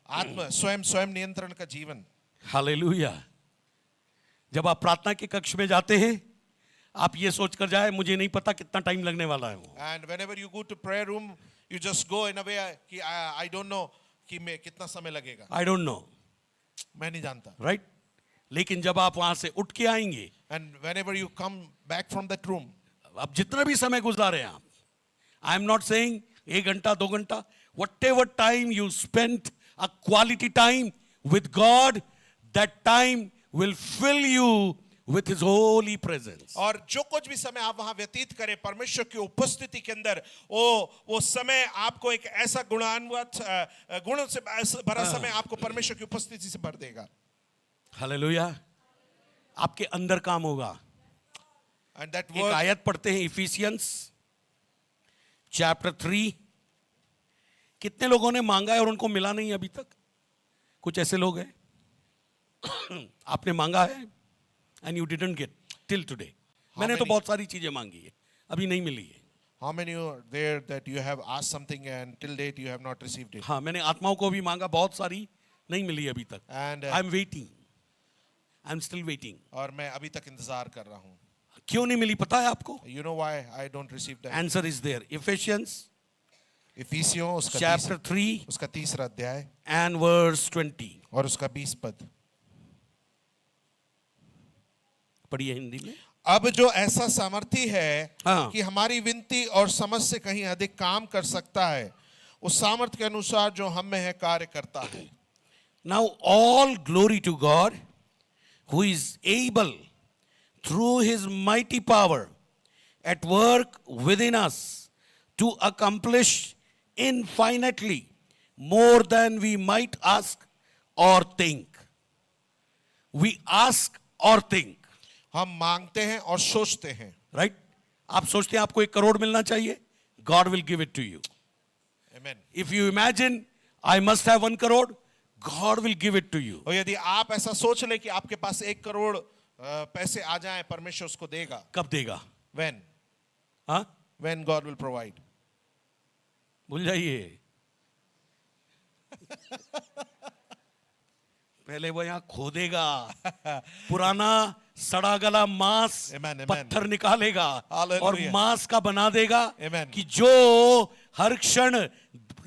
आत्म स्वयं नियंत्रण का जीवन। हालेलुया। जब आप प्रार्थना के कक्ष में जाते हैं आप ये सोचकर जाए मुझे नहीं पता कितना टाइम लगने वाला है वो। And whenever you go to prayer room, you just go in a way कि I don't know कि मैं कितना समय लगेगा, आई डोंट नो, मैं नहीं जानता। राइट? लेकिन जब आप वहां से उठ के आएंगे, And whenever you come back from that room, अब जितना भी समय गुजारे आप, आई एम नॉट सेइंग 1 घंटा 2 घंटा, whatever time you spent a quality time with God, that time will fill you with His holy presence. और जो कुछ भी समय आप वहां व्यतीत करें परमेश्वर की उपस्थिति के अंदर, वो समय आपको एक ऐसा गुणों से भरा समय आपको परमेश्वर की उपस्थिति से भर देगा। हालेलुया। आपके अंदर काम होगा। And that एक work, आयत पढ़ते हैं इफिसियंस चैप्टर 3। कितने लोगों ने मांगा है और उनको मिला नहीं अभी तक? कुछ ऐसे लोग हैं आपने मांगा है and you didn't get till today. मैंने तो many- बहुत सारी चीजें मांगी है, अभी नहीं मिली है। how many are there that you have asked something and till date you have not received it? हाँ, मैंने आत्माओं को भी मांगा, बहुत सारी नहीं मिली अभी तक। And I am waiting, I am still waiting. और मैं अभी तक इंतजार कर रहा हूँ। क्यों नहीं मिली पता है आपको? You know why I don't receive that? Answer is there. Ephesians इफिसियों उसका चैप्टर 3 उसका 3रा अध्याय एंड वर्स 20 और उसका 20 पद। पढ़िए हिंदी में। अब जो ऐसा सामर्थी है हाँ। कि हमारी विनती और समझ से कहीं अधिक काम कर सकता है, उस सामर्थ्य के अनुसार जो हम में है कार्य करता है। Now all glory to God who is able through his mighty power at work within us to accomplish infinitely more than we might ask or think. We ask or think. हम मांगते हैं और सोचते हैं। Right? आप सोचते हैं आपको 1 करोड़ मिलना चाहिए, God will give it to you. Amen. If you imagine I must have 1 crore, God will give it to you. और यदि आप ऐसा सोच ले कि आपके पास 1 करोड़ पैसे आ जाएं, परमेश्वर उसको देगा. कब देगा? When? हाँ, When God will provide. भूल जाइए. पहले वो यहाँ खोदेगा, पुराना सड़ा गला मांस Amen, amen. पत्थर निकालेगा Hallelujah. और मांस का बना देगा Amen. कि जो हर क्षण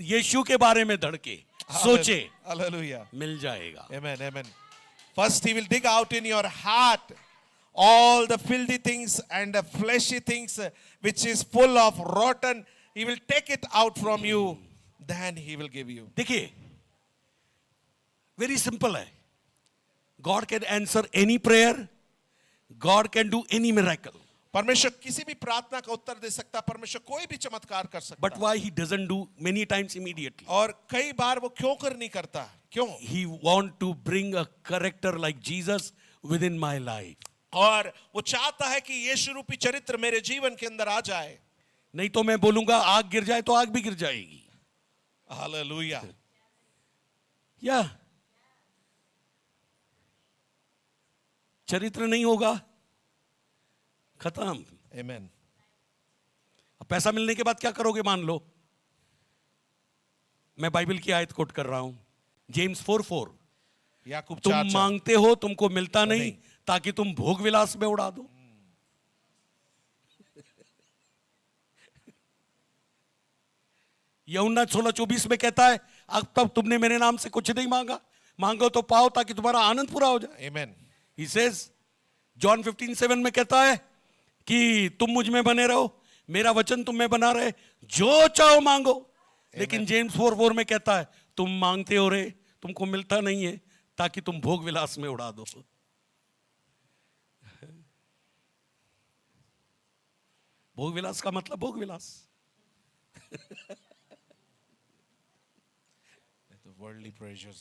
यीशु के बारे में धड़के सोचे, Hallelujah. मिल जाएगा. Amen, amen. First he will dig out in your heart all the filthy things and the fleshy things which is full of rotten. He will take it out from you. Then he will give you. देखिए, very simple है. God can answer any prayer, God can do any miracle. परमेश्वर किसी भी प्रार्थना का उत्तर दे सकता, परमेश्वर कोई भी चमत्कार कर सकता. But why he doesn't do many times immediately? और कई बार वो क्यों कर नहीं करता? क्यों? He want to bring a character like Jesus within my life. और वो चाहता है कि यीशु रूपी चरित्र मेरे जीवन के अंदर आ जाए. नहीं तो मैं बोलूंगा आग गिर जाए तो आग भी गिर जाएगी. हालेलुया. या चरित्र नहीं होगा, खत्म. आमेन. अब पैसा मिलने के बाद क्या करोगे? मान लो मैं बाइबल की आयत कोट कर रहा हूं, जेम्स 4:4. याकूब तुम 4:4. मांगते हो तुमको मिलता नहीं, नहीं। ताकि तुम भोग विलास में उड़ा दो. यूहन्ना 16:24 में कहता है अब तब तुमने मेरे नाम से कुछ नहीं मांगा, मांगो तो पाओ ताकि तुम्हारा आनंद पूरा हो जाए. आमेन. He says, जॉन 15:7 में कहता है कि तुम मुझ में बने रहो, मेरा वचन तुम में बना रहे, जो चाहो मांगो. लेकिन जेम्स 4:4 में कहता है तुम मांगते हो रे, तुमको मिलता नहीं है, ताकि तुम भोग विलास में उड़ा दो. भोग विलास का मतलब भोग विलास. The worldly pleasures.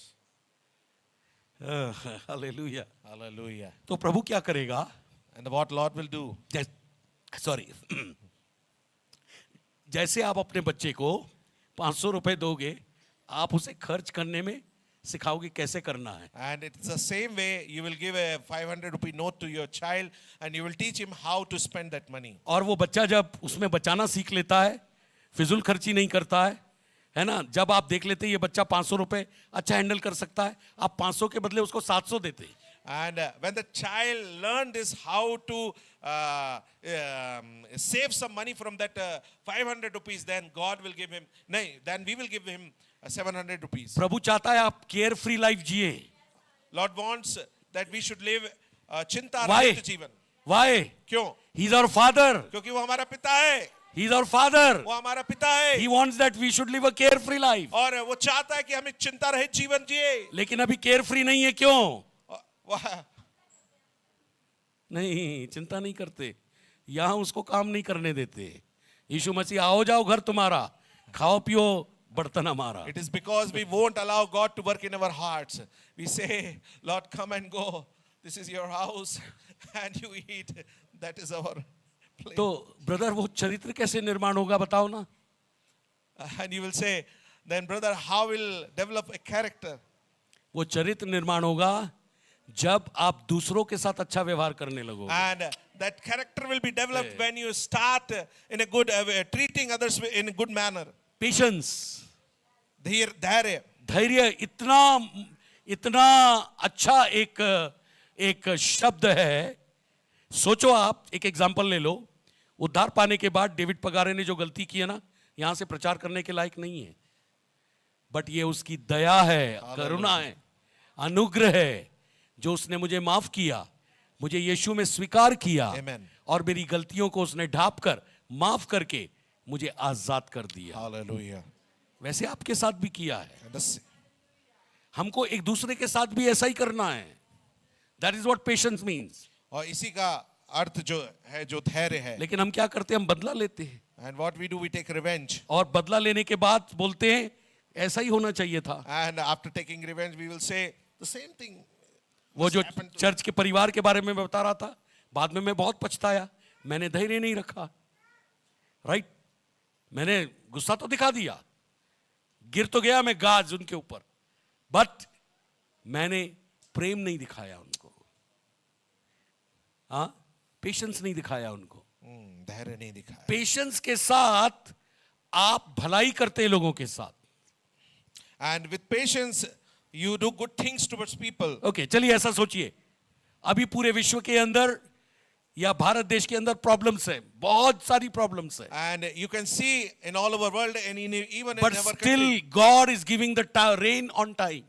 Hallelujah. Hallelujah. तो प्रभु क्या करेगा? And what Lord will do? Sorry, जैसे आप अपने बच्चे को 500 रुपए दोगे, आप उसे खर्च करने में सिखाओगे कैसे करना है. And it's the same way you will give a 500 rupee note to your child and you will teach him how to spend that money. और वो बच्चा जब उसमें बचाना सीख लेता है, फिजूल खर्ची नहीं करता है ना. जब आप देख लेते हैं ये बच्चा 500 रुपए अच्छा हैंडल कर सकता है, आप 500 के बदले उसको 700 देते हैं. And when the child learned this how to save some money from that 500 rupees, then God will give him, then we will give him 700 rupees. प्रभु चाहता है आप केयर फ्री लाइफ जिए. Lord wants that we should live चिंता Why? रहित जीवन. Why? क्यों? He is our father. क्योंकि वो हमारा पिता है. He is our father. वो हमारा पिता है. He wants that we should live a care free life. और वो चाहता है कि हम एक चिंता रहित जीवन जिए. लेकिन अभी केयर फ्री नहीं है. क्यों वह- नहीं? चिंता नहीं करते, यहां उसको काम नहीं करने देते. यीशु मसीह आओ जाओ घर तुम्हारा, खाओ पियो बर्तन हमारा. It is because we won't allow God to work in our hearts. We say, Lord, come and go. This is your house and you eat. That is our place. तो ब्रदर वो चरित्र कैसे निर्माण होगा बताओ ना. And you will say, then brother, how will develop a character? वो चरित्र निर्माण होगा जब आप दूसरों के साथ अच्छा व्यवहार करने लगोगे. And that character will be developed when you start in a good treating others in a good manner. Patience, धैर्य. धैर्य इतना अच्छा एक शब्द है. सोचो आप एक एग्जांपल ले लो. उद्धार पाने के बाद डेविड पगारे ने जो गलती की है ना, यहां से प्रचार करने के लायक नहीं है, बट ये उसकी दया है, करुणा है, अनुग्रह है, जो उसने मुझे माफ किया, मुझे यीशु में स्वीकार किया. Amen. और मेरी गलतियों को उसने ढांप कर माफ करके मुझे आजाद कर दिया. Hallelujah. वैसे आपके साथ भी किया है. And this- हमको एक दूसरे के साथ भी ऐसा ही करना है. That is what patience means. और इसी का अर्थ जो है, जो धैर्य है. लेकिन हम क्या करते हैं? हम बदला लेते हैं, And what we do, we take revenge. और बदला लेने के बाद बोलते हैं ऐसा ही होना चाहिए था. And after taking revenge, we will say the same thing. वो जो happened to- चर्च के परिवार के बारे में मैं बता रहा था, बाद में मैं बहुत पछताया, मैंने धैर्य नहीं रखा. राइट? मैंने गुस्सा तो दिखा दिया, गिर तो गया मैं गाज उनके ऊपर, बट मैंने प्रेम नहीं दिखाया उनको, हाँ, पेशेंस नहीं दिखाया उनको। धैर्य नहीं दिखाया। पेशेंस के साथ आप भलाई करते हैं लोगों के साथ। And with patience, you do good things towards people. Okay, चलिए ऐसा सोचिए, अभी पूरे विश्व के अंदर या भारत देश के अंदर प्रॉब्लम्स है, बहुत सारी प्रॉब्लम्स है, And you can see in all over world and even in but our still country. God is giving the rain on time.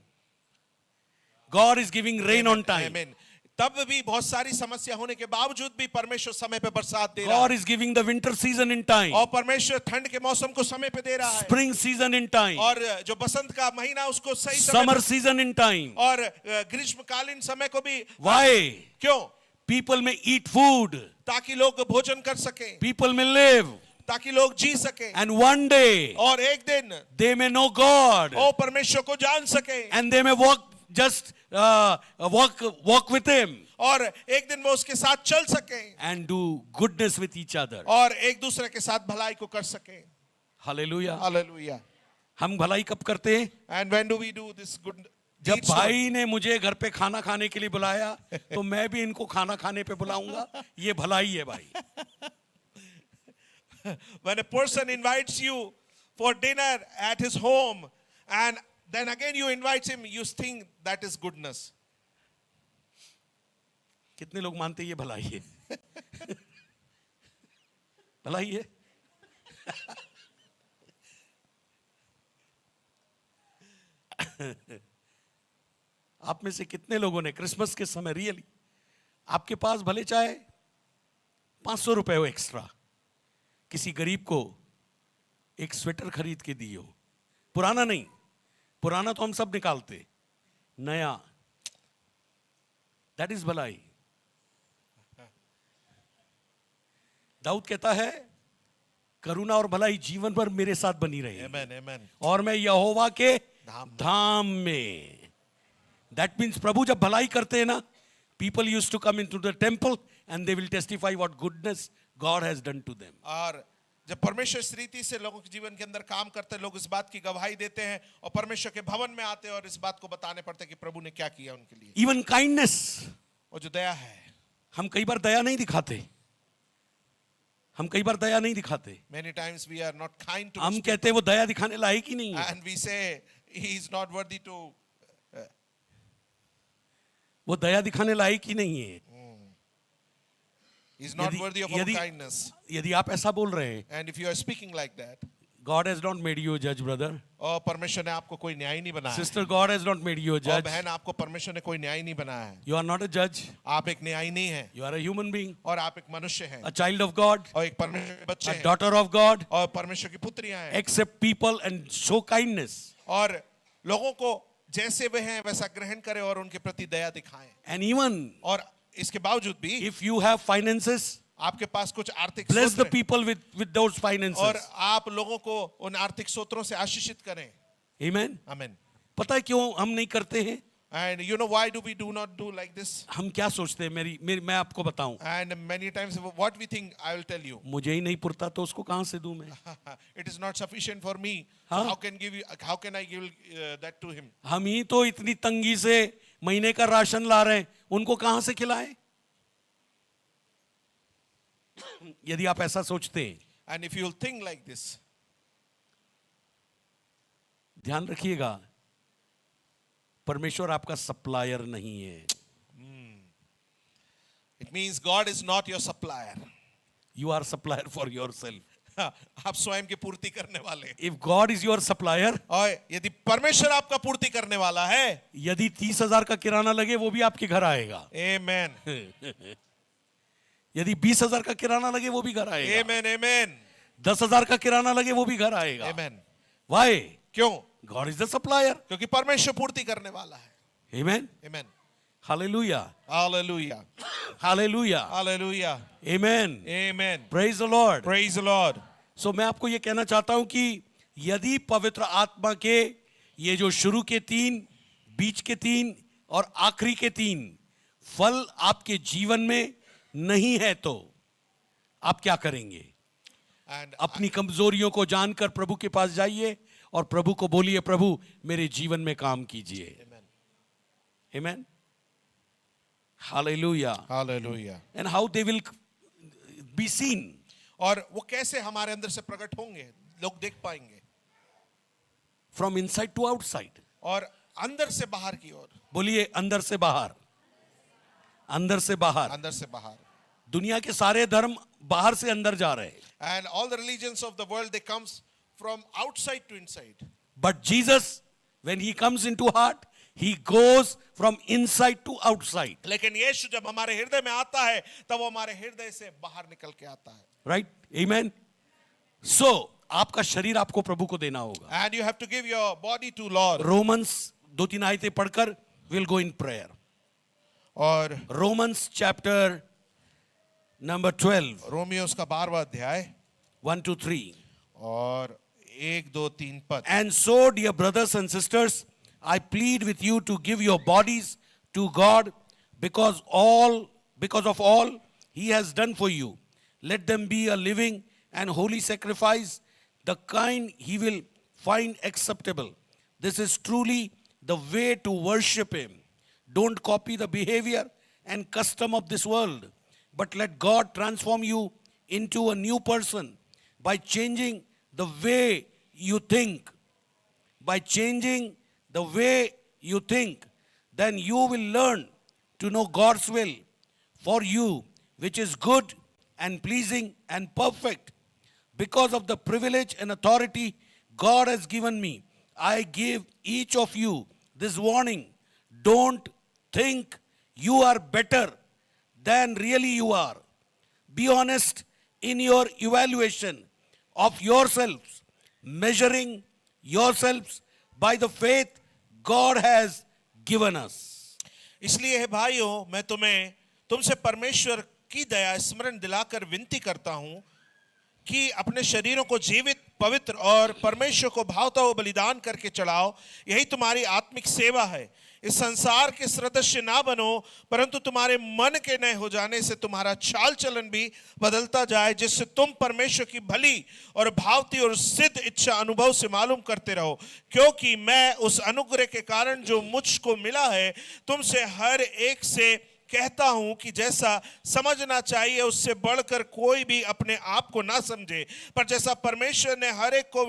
God is giving rain on time. Amen. तब भी बहुत सारी समस्या होने के बावजूद भी परमेश्वर समय पे बरसात दे रहा God है। is giving the winter season in time, और परमेश्वर ठंड के मौसम को समय पे दे रहा है। spring season in time, और जो बसंत का महीना उसको सही समय summer season in time. और ग्रीष्मकालीन समय को भी। Why? क्यों? People may eat food, ताकि लोग भोजन कर सके, people may live, ताकि लोग जी सके, and one day और एक दिन they may know God, वो परमेश्वर को जान सके, and they may walk with Him और एक दिन वो उसके साथ चल सके, and do goodness with each other. और एक दूसरे के साथ भलाई को कर सके। Hallelujah. हालेलुया। हम भलाई कब करते हैं? And when do we do this good जब deeds? भाई ने मुझे घर पे खाना खाने के लिए बुलाया तो मैं भी इनको खाना खाने पे बुलाऊंगा, ये भलाई है भाई। When a person invites you for dinner at his home and then again you invite him, you think that is goodness. कितने लोग मानते हैं ये भलाई है? भलाई है? आप में से कितने लोगों ने क्रिसमस के समय रियली आपके पास भले चाहे 500 रुपए हो एक्स्ट्रा, किसी गरीब को एक स्वेटर खरीद के दिए हो, पुराना नहीं, पुराना तो हम सब निकालते, नया, दैट इज भलाई। दाऊद कहता है करुणा और भलाई जीवन भर मेरे साथ बनी रहे, Amen, amen. और मैं यहोवा के धाम धाम में। दैट मीन्स प्रभु जब भलाई करते हैं ना, people use to come in to the temple and they will testify what goodness God has done to them. और जब परमेश्वर इस रीति से लोगों के जीवन के अंदर काम करते हैं, लोग इस बात की गवाही देते हैं और परमेश्वर के भवन में आते हैं और इस बात को बताने पड़ते हैं कि प्रभु ने क्या किया उनके लिए। इवन काइंडनेस, वो जो दया है, हम कई बार दया नहीं दिखाते, हम कई बार दया नहीं दिखाते, many times we are not kind to हम कहते हैं वो दया दिखाने लायक ही नहीं है, and we say he is not worthy to वो दया दिखाने लायक ही नहीं है। he is not यदि- worthy of our यदि- kindness. यदि आप ऐसा बोल रहे हैं, And if you are speaking like that, God has not made you जज ब्रदर, और परमेश्वर ने आपको कोई न्याय नहीं बनाया है। Sister, God has not made you और जज, बहन, आपको परमेश्वर ने कोई न्याय नहीं बनाया है। यू आर नॉट अ जज, आप एक न्यायी नहीं है you are a human being, और आप एक मनुष्य हैं अ चाइल्ड ऑफ गॉड, और एक परमेश्वर के बच्चे अ हैं डॉटर ऑफ गॉड, और परमेश्वर की पुत्रियां हैं accept people and show kindness, और लोगों को जैसे वे हैं वैसा ग्रहण करें और उनके प्रति दया दिखाएं। and even और इसके बावजूद भी if you have finances, आपके पास कुछ आर्थिक bless स्रोत the people with those हैं finances. और आप लोगों को उन आर्थिक स्रोतों से आशीषित करें। Amen. आमीन। पता है क्यों हम नहीं करते हैं? And you know why do we do not do like this? हम क्या सोचते हैं, मैं आपको बताऊं, And many times what we think, I will tell you. मुझे ही नहीं पुरता तो उसको कहां से दूं मैं? It is not sufficient for me. हाँ? How can I give that to him? हम ही तो इतनी तंगी से महीने का राशन ला रहे हैं, उनको कहां से खिलाएं? यदि आप ऐसा सोचते हैं, And if you'll think like this, ध्यान रखिएगा, परमेश्वर आपका सप्लायर नहीं है। it means God is not your supplier. You are supplier for yourself. आप स्वयं की पूर्ति करने वाले हैं। If God is your supplier, और यदि परमेश्वर आपका पूर्ति करने वाला है, यदि 30,000 का किराना लगे वो भी आपके घर आएगा, Amen. यदि 20,000 का किराना लगे वो भी घर आएगा, Amen, amen, 10,000 का किराना लगे वो भी घर आएगा। amen. Why? क्यों? God is the supplier. क्योंकि परमेश्वर पूर्ति करने वाला है। Amen. Amen. Hallelujah. Hallelujah. Hallelujah. Hallelujah. Amen. Amen. Praise the Lord. Praise the Lord. So मैं आपको ये कहना चाहता हूं कि यदि पवित्र आत्मा के ये जो शुरू के 3, बीच के 3 और आखिरी के 3 फल आपके जीवन में नहीं है तो आप क्या करेंगे? And अपनी कमजोरियों को जानकर प्रभु के पास जाइए और प्रभु को बोलिए, प्रभु मेरे जीवन में काम कीजिए। Amen. Amen. Hallelujah. Hallelujah. And how they will be seen. और वो कैसे हमारे अंदर से प्रकट होंगे, लोग देख पाएंगे। From inside to outside. और अंदर से बाहर की ओर, बोलिए अंदर से बाहर, अंदर से बाहर। अंदर से बाहर। दुनिया के सारे धर्म बाहर से अंदर जा रहे हैं, And all the religions of the world, they comes from outside to inside. but Jesus, when he comes into heart, he goes from inside to outside. लेकिन यीशु जब हमारे हृदय में आता है, तब वो हमारे हृदय से बाहर निकल के आता है। Right? Amen. So आपका शरीर आपको प्रभु को देना होगा। And you have to give your body to Lord. Romans 2-3 आयतें पढ़कर we'll go in prayer. और Romans chapter number 12, रोमियोस का 12वां अध्याय 1-3. और 1, 2, 3 पद। And so, dear brothers and sisters, I plead with you to give your bodies to God because of all He has done for you. Let them be a living and holy sacrifice, the kind He will find acceptable. This is truly the way to worship Him. Don't copy the behavior and custom of this world, but let God transform you into a new person by changing the way you think. By changing the way you think, then you will learn to know God's will for you, which is good and pleasing and perfect. Because of the privilege and authority God has given me, I give each of you this warning. Don't think you are better than really you are. Be honest in your evaluation of yourselves, measuring yourselves by the faith God has given us. इसलिए हे भाइयों, मैं तुमसे परमेश्वर की दया स्मरण दिलाकर विनती करता हूं कि अपने शरीरों को जीवित, पवित्र और परमेश्वर को भावता हुआ बलिदान करके चढ़ाओ। यही तुम्हारी आत्मिक सेवा है। इस संसार के सदृश ना बनो, परंतु तुम्हारे मन के नए हो जाने से तुम्हारा चाल चलन भी बदलता जाए, जिससे तुम परमेश्वर की भली और भावती और सिद्ध इच्छा अनुभव से मालूम करते रहो। क्योंकि मैं उस अनुग्रह के कारण जो मुझको मिला है, तुमसे हर एक से कहता हूं कि जैसा समझना चाहिए उससे बढ़कर कोई भी अपने आप को ना समझे, पर जैसा परमेश्वर ने हर एक को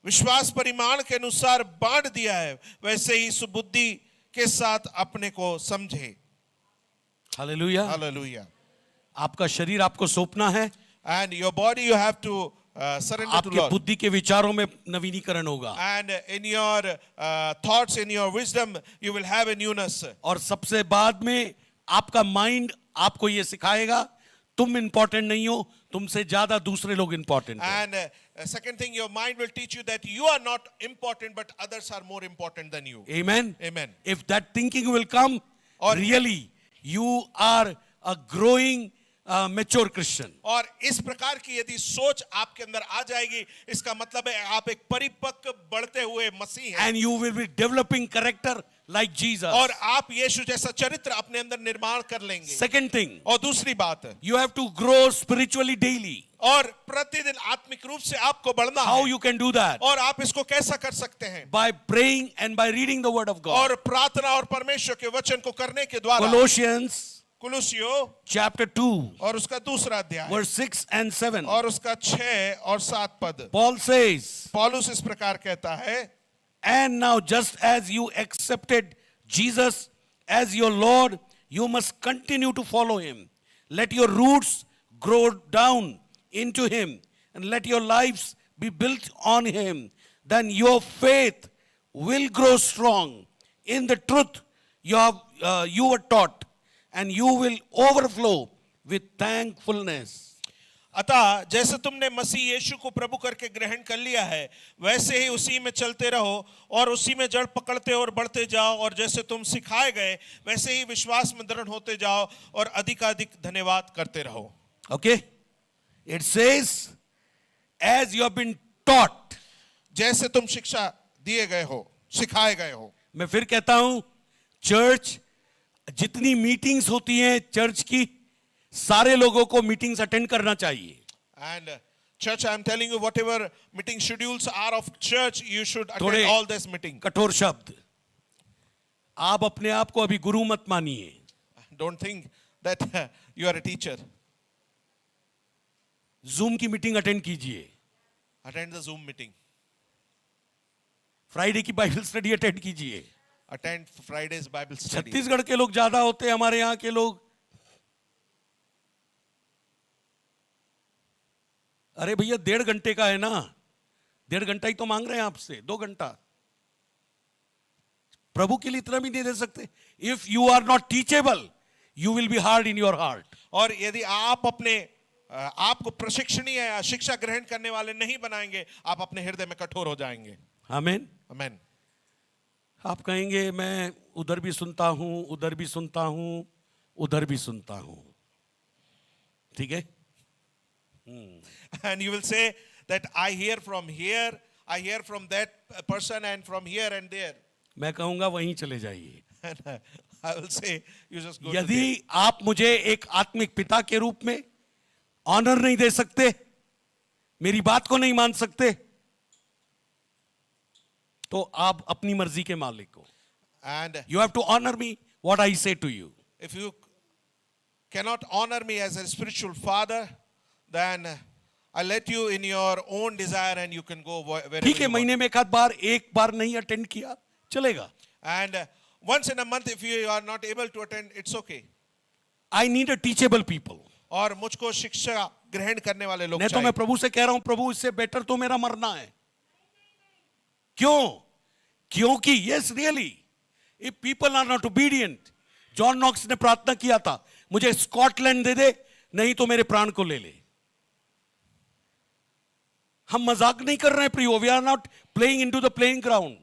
विश्वास परिमाण के अनुसार बांट दिया है, वैसे ही सुबुद्धि के साथ अपने को समझे। हालेलुया। हालेलुया। आपका शरीर आपको सौंपना है। And your body you have to surrender to आपके Lord. बुद्धि के विचारों में नवीनीकरण होगा। And in your thoughts, in your wisdom, you will have a newness. और सबसे बाद में आपका माइंड आपको ये सिखाएगा, तुम इंपॉर्टेंट नहीं हो, तुमसे ज्यादा दूसरे लोग इंपॉर्टेंट हैं। And second thing, your mind will teach you that you are not important, but others are more important than you. Amen. Amen. If that thinking will come, और really you are a growing mature Christian. और इस प्रकार की यदि सोच आपके अंदर आ जाएगी, इसका मतलब है आप एक परिपक्व बढ़ते हुए मसीह हैं। And you will be developing character like Jesus. और आप यीशु जैसा चरित्र अपने अंदर निर्माण कर लेंगे। Second thing, और दूसरी बात, you have to grow spiritually daily. और प्रतिदिन आत्मिक रूप से आपको बढ़ना How है। you can do that? और आप इसको कैसा कर सकते हैं? By praying and by reading the word of God. और प्रार्थना और परमेश्वर के वचन को करने के द्वारा। Colossians कुलुसियो chapter 2 और उसका दूसरा अध्याय verse 6 and 7. और उसका 6 और 7 पद। Paul says, पौलुस इस प्रकार कहता है, and now just as you accepted Jesus as your Lord, you must continue to follow him. Let your roots grow down into him and let your lives be built on him. Then your faith will grow strong in the truth you were taught, and you will overflow with thankfulness. अतः जैसे तुमने मसीह यीशु को प्रभु करके ग्रहण कर लिया है, वैसे ही उसी में चलते रहो और उसी में जड़ पकड़ते और बढ़ते जाओ, और जैसे तुम सिखाए गए वैसे ही विश्वास में दृढ़ होते जाओ और अधिकाधिक धन्यवाद करते रहो। Okay? It says, as you have been taught. जैसे तुम शिक्षा दिए गए हो, सिखाए गए हो। मैं फिर कहता हूं, चर्च जितनी मीटिंग्स होती हैं चर्च की, सारे लोगों को मीटिंग्स अटेंड करना चाहिए। And church, I am telling you, whatever meeting schedules are of church, you should थोड़े attend all this meeting. कठोर शब्द, आप अपने आप को अभी गुरु मत मानिए. Don't think that you are a teacher. Zoom की मीटिंग अटेंड कीजिए. Attend the Zoom meeting. Friday की बाइबल स्टडी अटेंड कीजिए. Attend Friday's Bible study. Chhattisgarh के लोग ज्यादा होते हैं, हमारे यहाँ के लोग. अरे भैया 1.5 घंटे का है ना, 1.5 घंटा ही तो मांग रहे हैं आपसे, 2 घंटा. प्रभु के लिए इतना भी नहीं दे सकते. If you are not teachable, you will be hard in your heart. और यदि आप अपने आपको प्रशिक्षणीय या शिक्षा ग्रहण करने वाले नहीं बनाएंगे, आप अपने हृदय में कठोर हो जाएंगे. आमीन. आमीन. आप कहेंगे मैं उधर भी सुनता हूं, उधर भी सुनता हूं, उधर भी सुनता हूं. ठीक है. And you will say that I hear from here, I hear from that person, and from here and there. मैं कहूंगा वहीं चले जाइए. And I will say, you just go to यदि there. आप मुझे एक आत्मिक पिता के रूप में ऑनर नहीं दे सकते, मेरी बात को नहीं मान सकते, तो आप अपनी मर्जी के मालिक हो. And you have to honour me what I say to you. if you cannot honor me as a spiritual father, then I let you in your own desire and you can go wherever ठीक है, you want. महीने में एक बार नहीं attend किया चलेगा. And once in a month, if you are not able to attend, it's okay. I need a teachable people. और मुझको शिक्षा ग्रहण करने वाले लोग नहीं तो चाहिए. मैं प्रभु से कह रहा हूं, प्रभु इससे बेटर तो मेरा मरना है. क्यों? क्योंकि yes really if people are not obedient, John Knox ने प्रार्थना किया था, मुझे स्कॉटलैंड दे दे, नहीं तो मेरे प्राण को ले ले. हम मजाक नहीं कर रहे हैं प्रियो. We are not playing into the playing ground.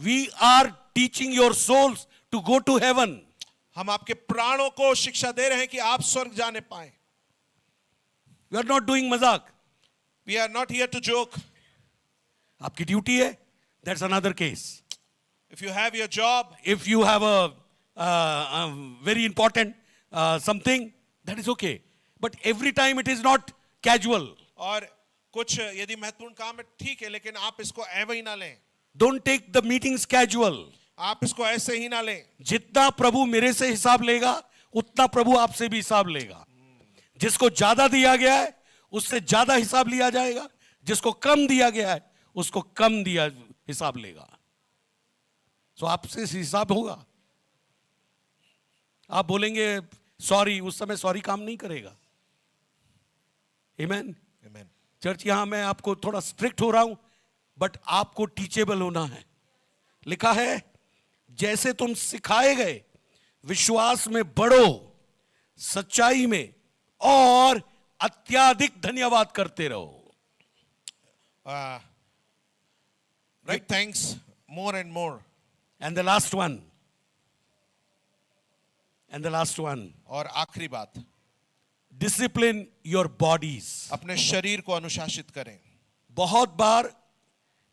We are teaching your souls to go to heaven. हम आपके प्राणों को शिक्षा दे रहे हैं कि आप स्वर्ग जाने पाए. वी आर नॉट डूइंग मजाक. We are not here to joke. आपकी ड्यूटी है, that's another case. If you have your job, If you have a very important something, that is okay. But every time it is not casual. और कुछ यदि महत्वपूर्ण काम है, ठीक है, लेकिन आप इसको ऐसे ही ना लें. Don't take the meetings casual. आप इसको ऐसे ही ना लें. जितना प्रभु मेरे से हिसाब लेगा, उतना प्रभु आपसे भी हिसाब लेगा. जिसको ज्यादा दिया गया है, उससे ज्यादा हिसाब लिया जाएगा. जिसको कम दिया गया है, उसको कम दिया हिसाब लेगा. तो आपसे हिसाब होगा. आप बोलेंगे सॉरी, उस समय सॉरी काम नहीं करेगा. आमीन. Amen. चर्च यहां मैं आपको थोड़ा स्ट्रिक्ट हो रहा हूं, बट आपको टीचेबल होना है. लिखा है जैसे तुम सिखाए गए विश्वास में बढ़ो, सच्चाई में, और अत्याधिक धन्यवाद करते रहो. Give thanks more and more. And the last one. And the last one. और आखिरी बात, Discipline your bodies. अपने शरीर को अनुशासित करें. बहुत बार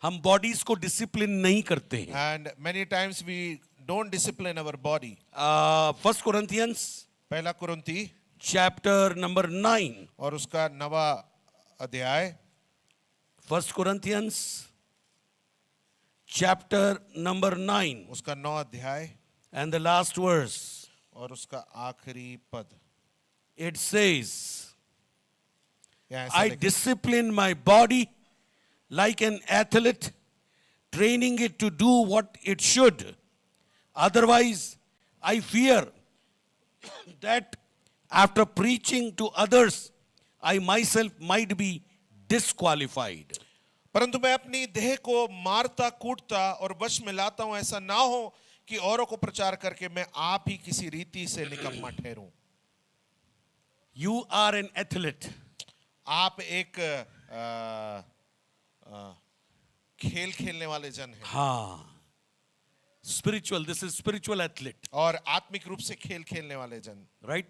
हम बॉडीज को डिसिप्लिन नहीं करते हैं. And many times we don't discipline our body. 1 Corinthians पहला कुरिन्ती chapter number 9. और उसका 9वां अध्याय. 1 Corinthians chapter number 9 उसका 9 अध्याय and the last verse. और उसका आखिरी पद. It says, यहाँ ऐसा I लिखा है, discipline my body like an athlete, training it to do what it should. Otherwise, I fear that after preaching to others, I myself might be disqualified. परंतु मैं अपनी देह को मारता कूटता और वश में लाता हूं, ऐसा ना हो कि औरों को प्रचार करके मैं आप ही किसी रीति से निकम्मा ठहरूं. You are an athlete. आप एक खेल खेलने वाले जन हैं. हाँ. Spiritual, this is spiritual athlete, और आत्मिक रूप से खेल खेलने वाले जन. right?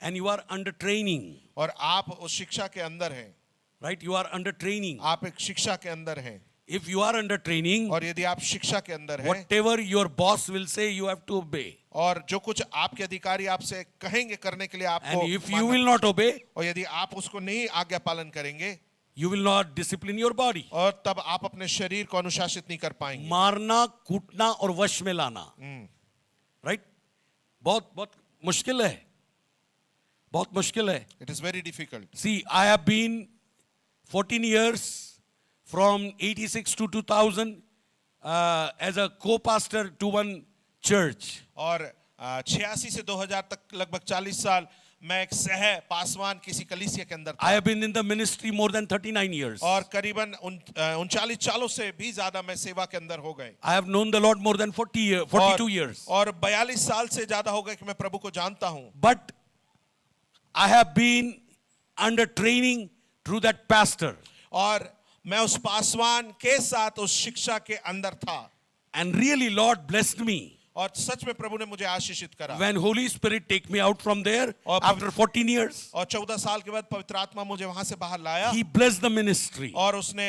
And you are under training, और आप उस शिक्षा के अंदर हैं. right? You are under training. आप एक शिक्षा के अंदर हैं. If you are under training, और यदि आप शिक्षा के अंदर हैं, whatever your boss will say, you have to obey. और जो कुछ आपके अधिकारी आपसे कहेंगे करने के लिए आपको And if you मानना- will not obey, और यदि आप उसको नहीं आज्ञा पालन करेंगे, You will not discipline your body. और तब आप अपने शरीर को अनुशासित नहीं कर पाएंगे। मारना, कूटना और वश में लाना, राइट? बहुत बहुत मुश्किल है, बहुत मुश्किल है। It is very difficult. See, I have been 14 years from 86 to 2000 as a co-pastor to one church. और 86 से 2000 तक लगभग 40 साल मैं एक सह पासवान किसी कलीसिया के अंदर I था। have been in the ministry more than 39 years. और करीबन 39 सालों से भी ज्यादा मैं सेवा के अंदर हो गए। I have known the Lord more than 42 years. और 42 साल से ज्यादा हो गए कि मैं प्रभु को जानता हूँ। But I have been under training through that pastor. और मैं उस पासवान के साथ उस शिक्षा के अंदर था। And really Lord blessed me और सच में प्रभु ने मुझे आशीषित करा। when Holy Spirit take me out from there और after 14 years. और 14 साल के बाद पवित्र आत्मा मुझे वहां से बाहर लाया He blessed the ministry. और उसने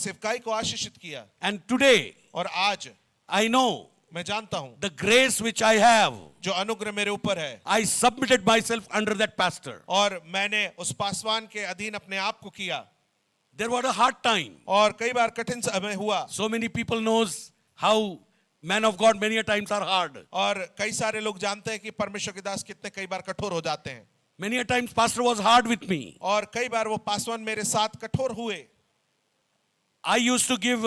सेवकाई को आशीषित किया। And today और आज I know मैं जानता हूँ the grace which I have. जो अनुग्रह मेरे ऊपर है I submitted myself under that pastor. और मैंने उस पासवान के अधीन अपने आप को किया। There was a hard time. और कई बार कठिन समय हुआ। So many people knows how men of God many a times are hard. और कई सारे लोग जानते हैं कि परमेश्वर के दास कितने कई बार कठोर हो जाते हैं। Many a times pastor was hard with me. और कई बार वो पासवान मेरे साथ कठोर हुए। I used to give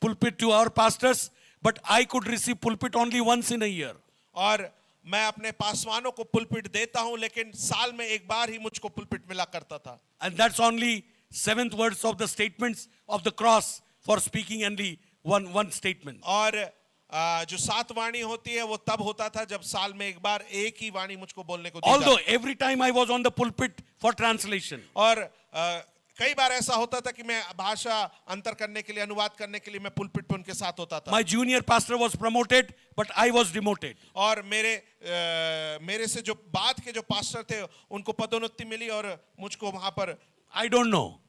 pulpit to our pastors, but I could receive pulpit only once in a year. और मैं अपने पासवानों को पुलपिट देता हूं लेकिन साल में एक बार ही मुझको पुलपिट मिला करता था। And that's only 7th words of the statements of the cross for speaking only one statement. और जो 7 वाणी होती है वो तब होता था जब साल में एक बार एक ही वाणी मुझको बोलने को दी Although जाती। every time I was on the pulpit for translation. और कई बार ऐसा होता था कि मैं भाषा अंतर करने के लिए अनुवाद करने के लिए मैं पुलपिट पे उनके साथ होता था। My junior pastor was promoted, but I was demoted. और मेरे से जो बाद के जो पास्टर थे उनको पदोन्नति मिली और मुझको वहां पर I don't know.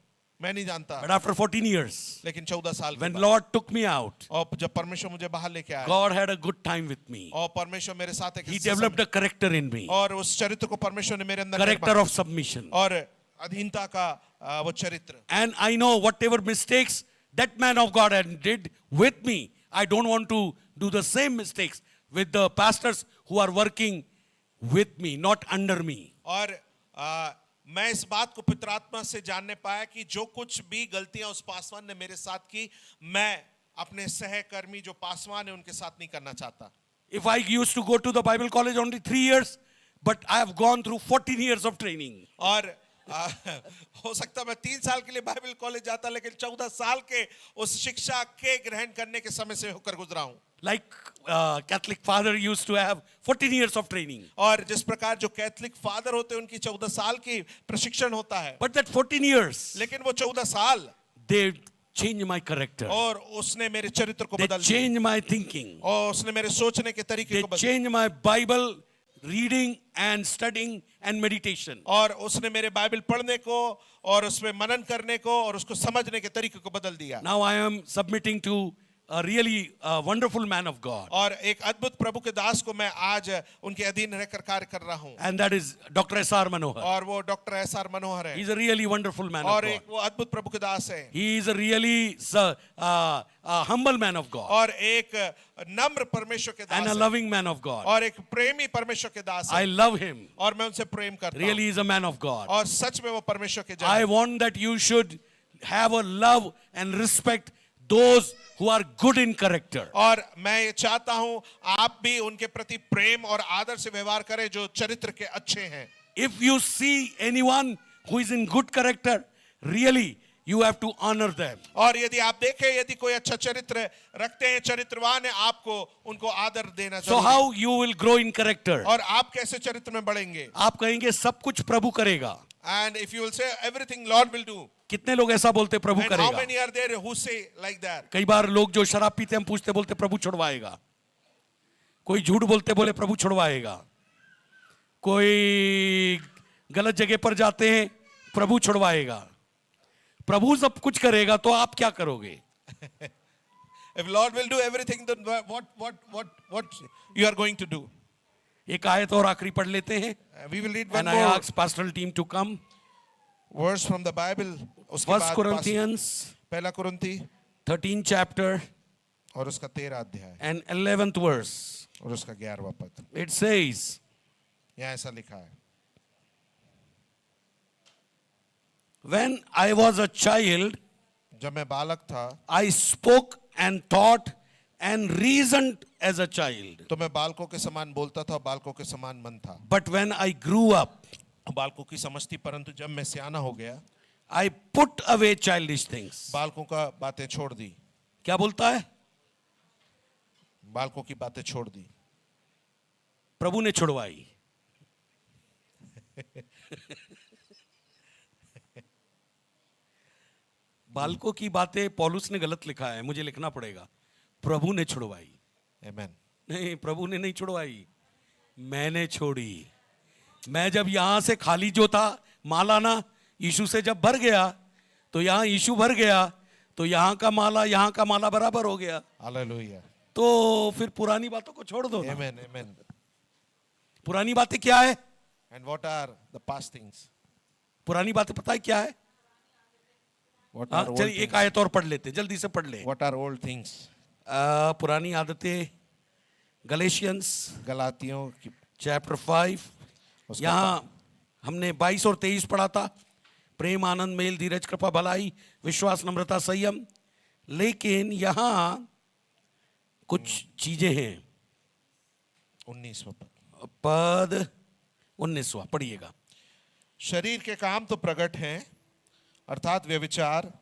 मैं नहीं जानता। But after 14 years, लेकिन 14 साल के when बाद Lord took me out, और जब परमेश्वर मुझे बाहर लेके आया God had a good time with me. और परमेश्वर मेरे साथ एक He developed a character in me. और उस चरित्र को परमेश्वर ने मेरे अंदर Character of submission. और अधीनता का वो चरित्र। And I know whatever mistakes that man of God had did with me, I don't want to do the same mistakes with the pastors who are working with me, not under me. और मैं इस बात को पितर आत्मा से जानने पाया कि जो कुछ भी गलतियां उस पासवान ने मेरे साथ की मैं अपने सहकर्मी जो पासवान है उनके साथ नहीं करना चाहता। If I used to go to the Bible college only 3 years, but I have gone through 14 years of training. और हो सकता मैं 3 साल के लिए बाइबल कॉलेज जाता लेकिन 14 साल के उस शिक्षा के ग्रहण करने के समय से होकर गुजरा हूं। Like Catholic father used to have 14 years of training. और जिस प्रकार जो कैथलिक फादर होते हैं उनकी 14 साल की प्रशिक्षण होता है। But that 14 years, लेकिन वो 14 साल they changed my character. और उसने मेरे चरित्र को They बदल दिया changed my thinking. और उसने मेरे सोचने के तरीके They को बदल changed my Bible reading and studying and meditation. और उसने मेरे बाइबल पढ़ने को और उसमें मनन करने को और उसको समझने के तरीके को बदल दिया। Now I am submitting to a really wonderful man of God. और एक अद्भुत प्रभु के दास को मैं आज उनके अधीन रहकर कार्य कर रहा हूं। And that is Dr. S.R. Manohar. और वो डॉक्टर एसआर मनोहर है। He's a really wonderful man of और God. एक वो अद्भुत प्रभु के दास है। He is a really humble man of God. और एक नम्र परमेश्वर के दास And a है। loving man of God. और एक प्रेमी परमेश्वर के दास I है। love him. और मैं उनसे प्रेम करता Really हूं। is a man of God. और सच में वो परमेश्वर के जन I हैं। want that you should have a love and respect those who are good in character. और मैं ये चाहता हूं आप भी उनके प्रति प्रेम और आदर से व्यवहार करें जो चरित्र के अच्छे हैं। If you see anyone who is in good character, really you have to honor them. और यदि आप देखें यदि कोई अच्छा चरित्र रखते हैं चरित्रवान है आपको उनको आदर देना So चाहिए। how you will grow in character? और आप कैसे चरित्र में बढ़ेंगे? आप कहेंगे सब कुछ प्रभु करेगा। And if you will say everything Lord will do. कितने लोग ऐसा बोलते प्रभु And how करेगा? many are there who say like that? कई बार लोग जो शराब पीते हम पूछते बोलते प्रभु छुड़वाएगा। कोई झूठ बोलते बोले प्रभु छुड़वाएगा। कोई गलत जगह पर जाते हैं प्रभु छुड़वाएगा। प्रभु सब कुछ करेगा तो आप क्या करोगे? If Lord will do everything, then what you are going to do? एक आयत और आखिरी पढ़ लेते हैं। We will read one And I more ask pastoral team to come. verse from the Bible. उसके First बाद Corinthians, पहला कुरिन्थी 13th chapter और उसका 13 अध्याय and 11th verse. और उसका 11वां पद, It says, यहाँ ऐसा लिखा है, when I was a child, जब मैं बालक था I spoke and thought and reasoned as a child. तो मैं बालकों के समान बोलता था, बालकों के समान मन था, But when I grew up, बालकों की समझ थी, परंतु जब मैं सियाना हो गया, I put away childish things. बालकों का बातें छोड़ दी, क्या बोलता है? बालकों की बातें छोड़ दी, प्रभु ने छुड़वाई. बालकों की बातें पौलुस ने गलत लिखा है, मुझे लिखना पड़ेगा. प्रभु ने छुड़वाई. आमेन। नहीं, प्रभु ने नहीं छुड़वाई, मैंने छोड़ी. मैं जब यहां से खाली जो था माला ना, यीशु से जब भर गया तो यहां यीशु भर गया तो यहां का माला बराबर हो गया. हालेलुया। तो फिर पुरानी बातों को छोड़ दो ना. आमेन, आमेन। पुरानी बातें क्या है? And what are the past things? पुरानी बातें पता है क्या है? What हाँ, are old चलिए एक things? आयत और पढ़ लेते, जल्दी से पढ़ ले. What are old things? पुरानी आदतें, गलेशियंस गलातियों की चैप्टर 5. उसका यहाँ हमने 22 और 23 पढ़ा था. प्रेम, आनंद, मेल, धीरज, कृपा, भलाई, विश्वास, नम्रता, संयम. लेकिन यहाँ कुछ चीजें हैं. 19वां पद, पद 19वां पढ़िएगा. शरीर के काम तो प्रकट हैं, अर्थात व्यभिचार,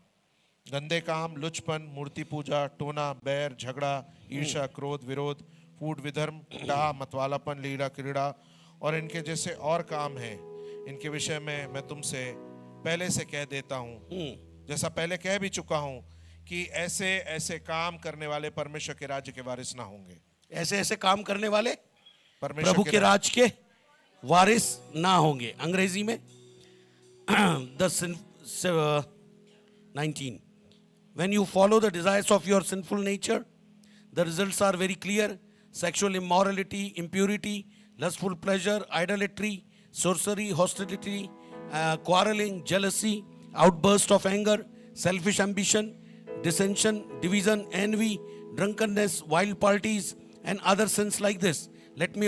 गंदे काम, लुचपन, मूर्ति पूजा, टोना, बैर, झगड़ा, ईर्ष्या, क्रोध, विरोध, फूट, विधर्म, डाह, मतवालापन, लीला, क्रीड़ा और इनके जैसे और काम हैं. इनके विषय में मैं तुमसे पहले से कह देता हूँ, जैसा पहले कह भी चुका हूँ, कि ऐसे ऐसे काम करने वाले परमेश्वर के राज्य के वारिस ना होंगे. ऐसे ऐसे काम करने वाले परमेश्वर प्रभु के राज के वारिस ना होंगे. अंग्रेजी में 19. When you follow the desires of your sinful nature, the results are very clear: sexual immorality, impurity, lustful pleasure, idolatry, sorcery, hostility, quarreling, jealousy, outburst of anger, selfish ambition, dissension, division, envy, drunkenness, wild parties, and other sins like this. Let me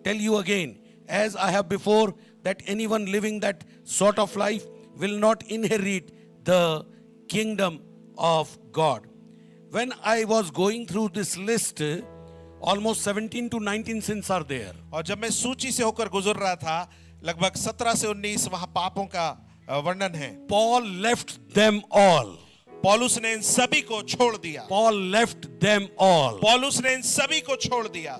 tell you again, as I have before, that anyone living that sort of life will not inherit the kingdom of God. When I was going through this list, almost 17 to 19 sins are there. और जब मैं सूची से होकर गुजर रहा था, लगभग 17 से 19 वहां पापों का वर्णन है. Paul left them all. पौलुस ने इन सभी को छोड़ दिया. Paul left them all. पौलुस ने इन सभी को छोड़ दिया.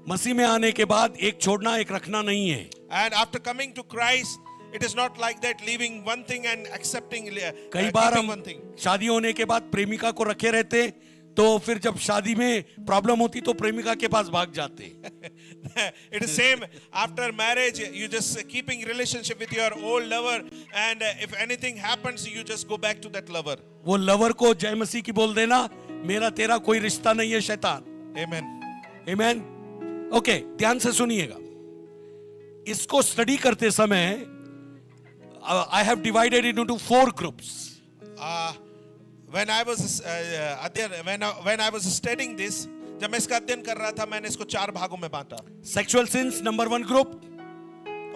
मसीह में आने के बाद एक छोड़ना एक रखना नहीं है. And after coming to Christ, it is not like that, leaving one thing and accepting कई बार keeping हम one thing. शादी होने के बाद प्रेमिका को रखे रहते, तो फिर जब शादी में प्रॉब्लम होती तो प्रेमिका के पास भाग जाते. It is same after marriage, you just keeping relationship with your old lover, and if anything happens, you just go back to that lover. वो लवर को जय मसीह की बोल देना, मेरा तेरा कोई रिश्ता नहीं है शैतान. Amen. आमेन. ओके, ध्यान से सुनिएगा. इसको स्टडी करते समय I have divided it into 4 groups. When I was when I was studying this, जब मैं इसका अध्ययन कर रहा था, मैंने इसको 4 भागों में बांटा. Sexual sins number 1 group.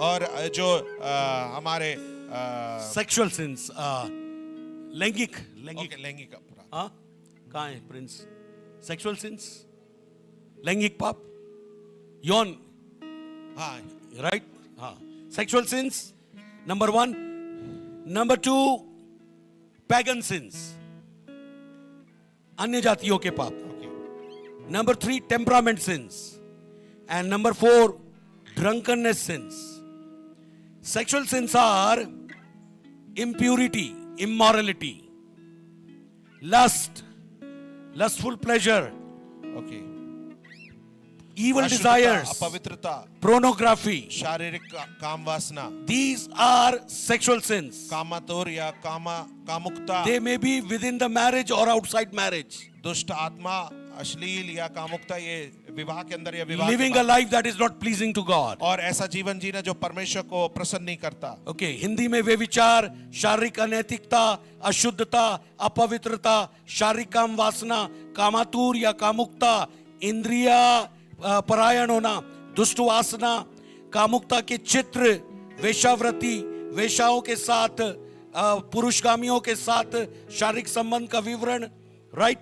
और जो हमारे Sexual sins, लैंगिक लैंगिक अपराध. हाँ, कहाँ है प्रिंस? Sexual sins, लैंगिक पाप, यौन, हाँ, right? हाँ, sexual sins number 1. Number 2, pagan sins, अन्य जातियों के पाप. Number 3, temperament sins. And number 4, drunkenness sins. Sexual sins are impurity, immorality, lust, lustful pleasure, okay. evil अशुद्धता, desires, अपवित्रता, pornography. शारीरिक काम वासना, These are sexual sins. कामातुर या कामुकता, They may be within the marriage or outside marriage. दुष्ट आत्मा अश्लील या कामुकता ये विवाह के अंदर या विवाह के living a बाद। life that is not pleasing to God. और ऐसा जीवन जीना जो परमेश्वर को प्रसन्न नहीं करता। ओके, हिंदी में वे विचार, शारीरिक अनैतिकता, अशुद्धता, अपवित्रता, शारीरिक काम वासना, कामातुर या कामुकता, इंद्रिया परायण होना, दुष्ट वासना, कामुकता के चित्र, वेश्यावृत्ति, वेश्याओं के साथ, पुरुषगामियों के साथ शारीरिक संबंध का विवरण, राइट,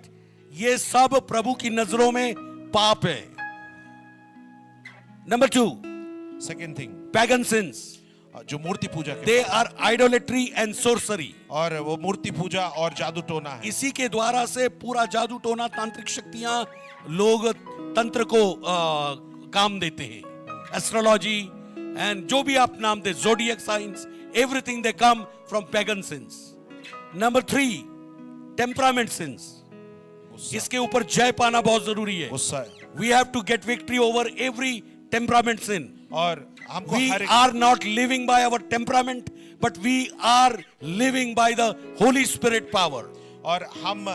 ये सब प्रभु की नजरों में पाप है। Number 2, second thing, pagan since, जो मूर्ति पूजा के दे आर आइडोलेट्री एंड सोर्सरी। और वो मूर्ति पूजा और जादू टोना है। इसी के द्वारा से पूरा जादू टोना, तांत्रिक शक्तियां, लोग तंत्र को काम देते हैं, एस्ट्रोलॉजी एंड जो भी आप नाम दे, zodiac science, everything they come from pagan sins. Number 3, temperament sins. इसके ऊपर जय पाना बहुत जरूरी है। गुस्सा। We have to get victory over every temperament sin. और हमको We हर एक are not living by our temperament, but we are living by the Holy Spirit power. और हम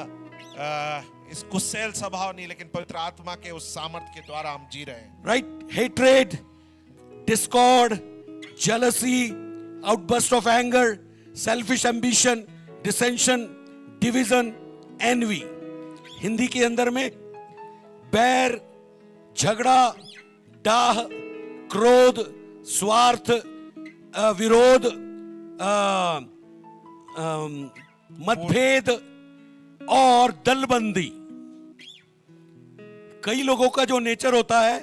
इस गुस्सैल स्वभाव नहीं, लेकिन पवित्र आत्मा के उस सामर्थ्य के द्वारा हम जी रहे हैं। Right? Hatred, discord, jealousy, outburst of anger, selfish ambition, dissension, division, envy. Hindi के अंदर में बैर, झगड़ा, डाह, क्रोध, स्वार्थ, विरोध, मतभेद और दलबंदी। कई लोगों का जो नेचर होता है,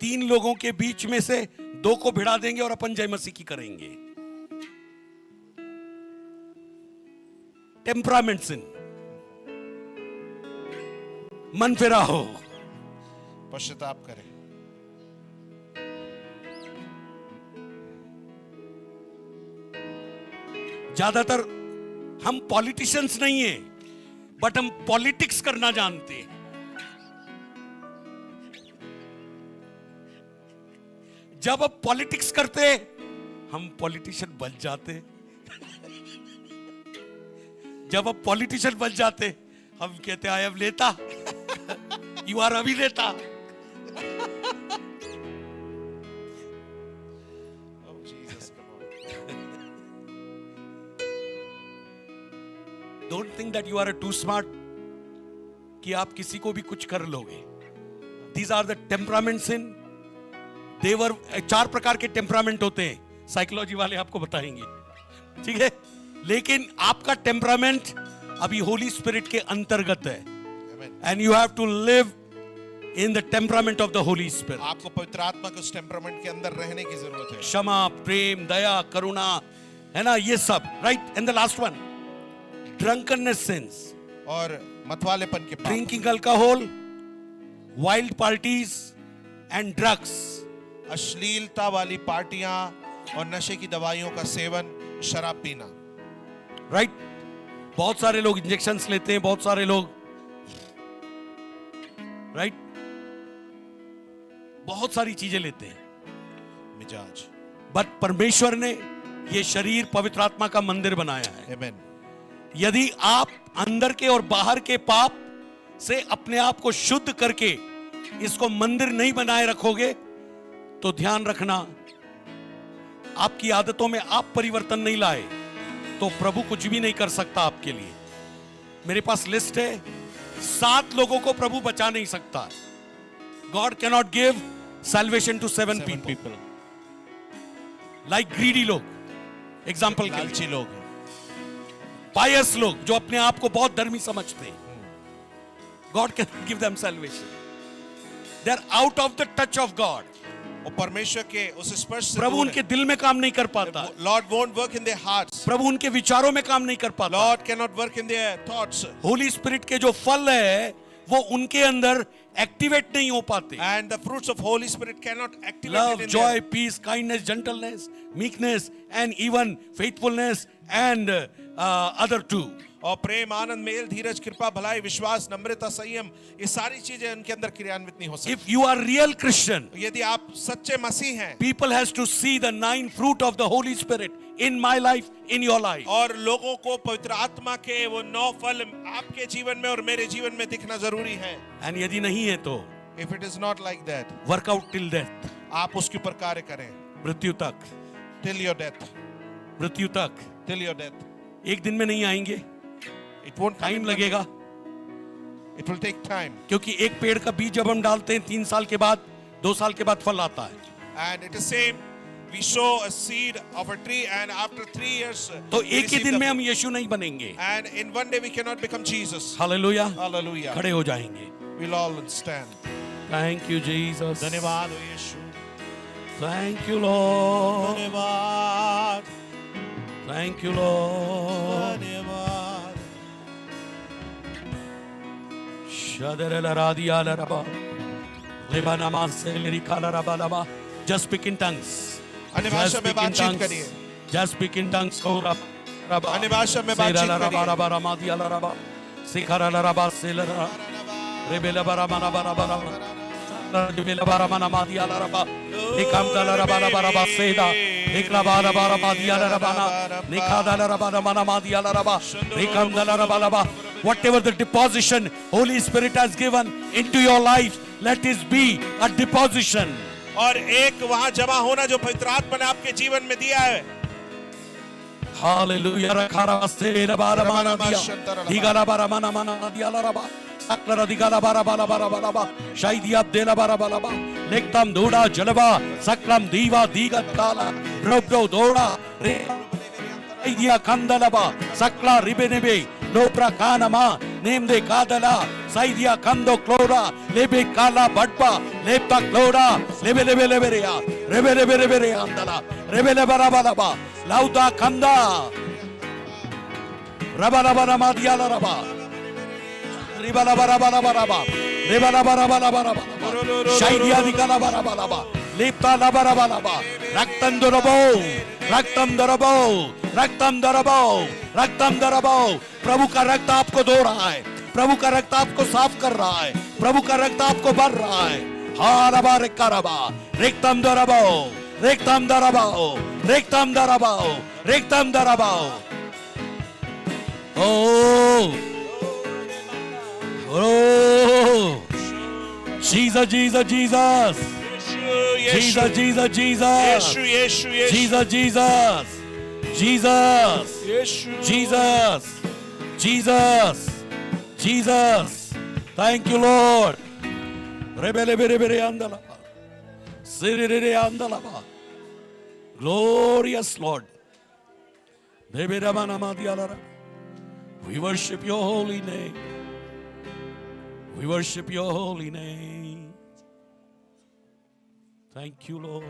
3 लोगों के बीच में से 2 को भिड़ा देंगे और अपन जय मसीह की करेंगे। टेम्परामेंट सिन, मन फिरा हो, पश्चाताप करें। ज्यादातर हम पॉलिटिशियंस नहीं है, बट हम पॉलिटिक्स करना जानते हैं। जब अब पॉलिटिक्स करते हम पॉलिटिशियन बन जाते। जब अब पॉलिटिशियन बन जाते हम कहते आई एम नेता, यू आर अभिनेता। Don't think that you are too smart कि आप किसी को भी कुछ कर लोगे। These are the temperaments in देवर। 4 प्रकार के टेम्परामेंट होते हैं, साइकोलॉजी वाले आपको बताएंगे, ठीक है। लेकिन आपका टेम्परामेंट अभी होली स्पिरिट के अंतर्गत है, and you have to live in the temperament of the holy spirit. आपको पवित्र आत्मा के उस टेम्परामेंट के अंदर रहने की जरूरत है। क्षमा, प्रेम, दया, करुणा, है ना, ये सब, right. And the last one, drunkenness sins, और मतवालेपन के पाप। drinking alcohol, wild parties and drugs. अश्लीलता वाली पार्टियां और नशे की दवाइयों का सेवन, शराब पीना, राइट। बहुत सारे लोग इंजेक्शंस लेते हैं, बहुत सारे लोग, राइट, बहुत सारी चीजें लेते हैं। मिजाज। बट परमेश्वर ने ये शरीर पवित्र आत्मा का मंदिर बनाया है। आमीन। यदि आप अंदर के और बाहर के पाप से अपने आप को शुद्ध करके इसको मंदिर नहीं बनाए रखोगे, तो ध्यान रखना, आपकी आदतों में आप परिवर्तन नहीं लाए तो प्रभु कुछ भी नहीं कर सकता आपके लिए। मेरे पास लिस्ट है, 7 लोगों को प्रभु बचा नहीं सकता। God cannot give salvation to 7 people. Like greedy लोग, एग्जाम्पल के लालची लोग हैं। पायस लोग जो अपने आप को बहुत धर्मी समझते हैं, God can give them salvation. They are out of the touch of God. वो परमेश्वर के उस स्पर्श से प्रभु उनके दिल में काम नहीं कर पाता। Lord won't work in their hearts. प्रभु उनके विचारों में काम नहीं कर पाता। Lord cannot work in their thoughts. Holy Spirit के जो फल है वो उनके अंदर एक्टिवेट नहीं हो पाते। And the fruits of holy spirit can not activate love, joy, peace, kindness, gentleness, meekness and even faithfulness and other two. और प्रेम, आनंद, मेल, धीरज, कृपा, भलाई, विश्वास, नम्रता, संयम, ये सारी चीजें उनके अंदर क्रियान्वित नहीं हो सकती। If you are real Christian, यदि आप सच्चे मसीह हैं, people has to see the 9 fruit of the Holy Spirit in my life, in your life. और लोगों को पवित्र आत्मा के वो 9 फल आपके जीवन में और मेरे जीवन में दिखना जरूरी है। And यदि नहीं है तो If it is not like that, work out till death. आप उसके ऊपर कार्य करें मृत्यु तक, till your death, मृत्यु तक। till your death. एक दिन में नहीं आएंगे, It won't come time in लगेगा, It will take time. क्योंकि एक पेड़ का बीज जब हम डालते हैं 3 साल के बाद, 2 साल के बाद फल आता है। And it is same. We sow a seed of a tree, and after 3 years, तो we एक ही receive दिन the में हम fruit. यीशु नहीं बनेंगे। And in one day we cannot become Jesus. Hallelujah, Hallelujah. खड़े हो जाएंगे। We'll all stand. Thank you Jesus, धन्यवाद हो यीशु, थैंक यू लॉर्ड, धन्यवाद, थैंक यू लॉर्ड। धन्यवाद। Just speak in tongues. अन्य भाषा में बातचीत करिए। Just speak in tongues. अन्य भाषा में बातचीत Whatever the deposition Holy Spirit has given into your life, let it be a deposition. और एक वहां जमा होना जो पवित्र आत्मा ने आपके जीवन में दिया है। Hallelujah. Lektam doda jalaba saklam diva digatala robdo doda idea kandalaba sakla ribenebe no prakanama name de kadala saidia kando klora lebe kala badpa lepta klora lebe lebe leberia rebe lebe leberia andala rebe lebarabalaba lauda kanda rabalabara madiala raba ribalabarabalaba ribalabarabalaba shaidia dikalabaraba lepta labarabalaba raktam dorabo रक्तम दरबाओ, रक्तम दरबाओ, रक्तम दरबाओ। प्रभु का रक्त आपको धो रहा है, प्रभु का रक्त आपको साफ कर रहा है, प्रभु का रक्त आपको भर रहा है। हारबा रेकारबा, रक्तम दरबाओ, रक्तम दरबाओ, रक्तम दरबाओ, रक्तम दरबाओ। Oh, oh, Jesus, Jesus, Jesus. Jesus, Jesus, Jesus. Jesus, Jesus. Jesus. Jesus. Jesus. Jesus. Thank you, Lord. Glorious Lord. We worship your holy name. We worship your holy name. Thank you, Lord.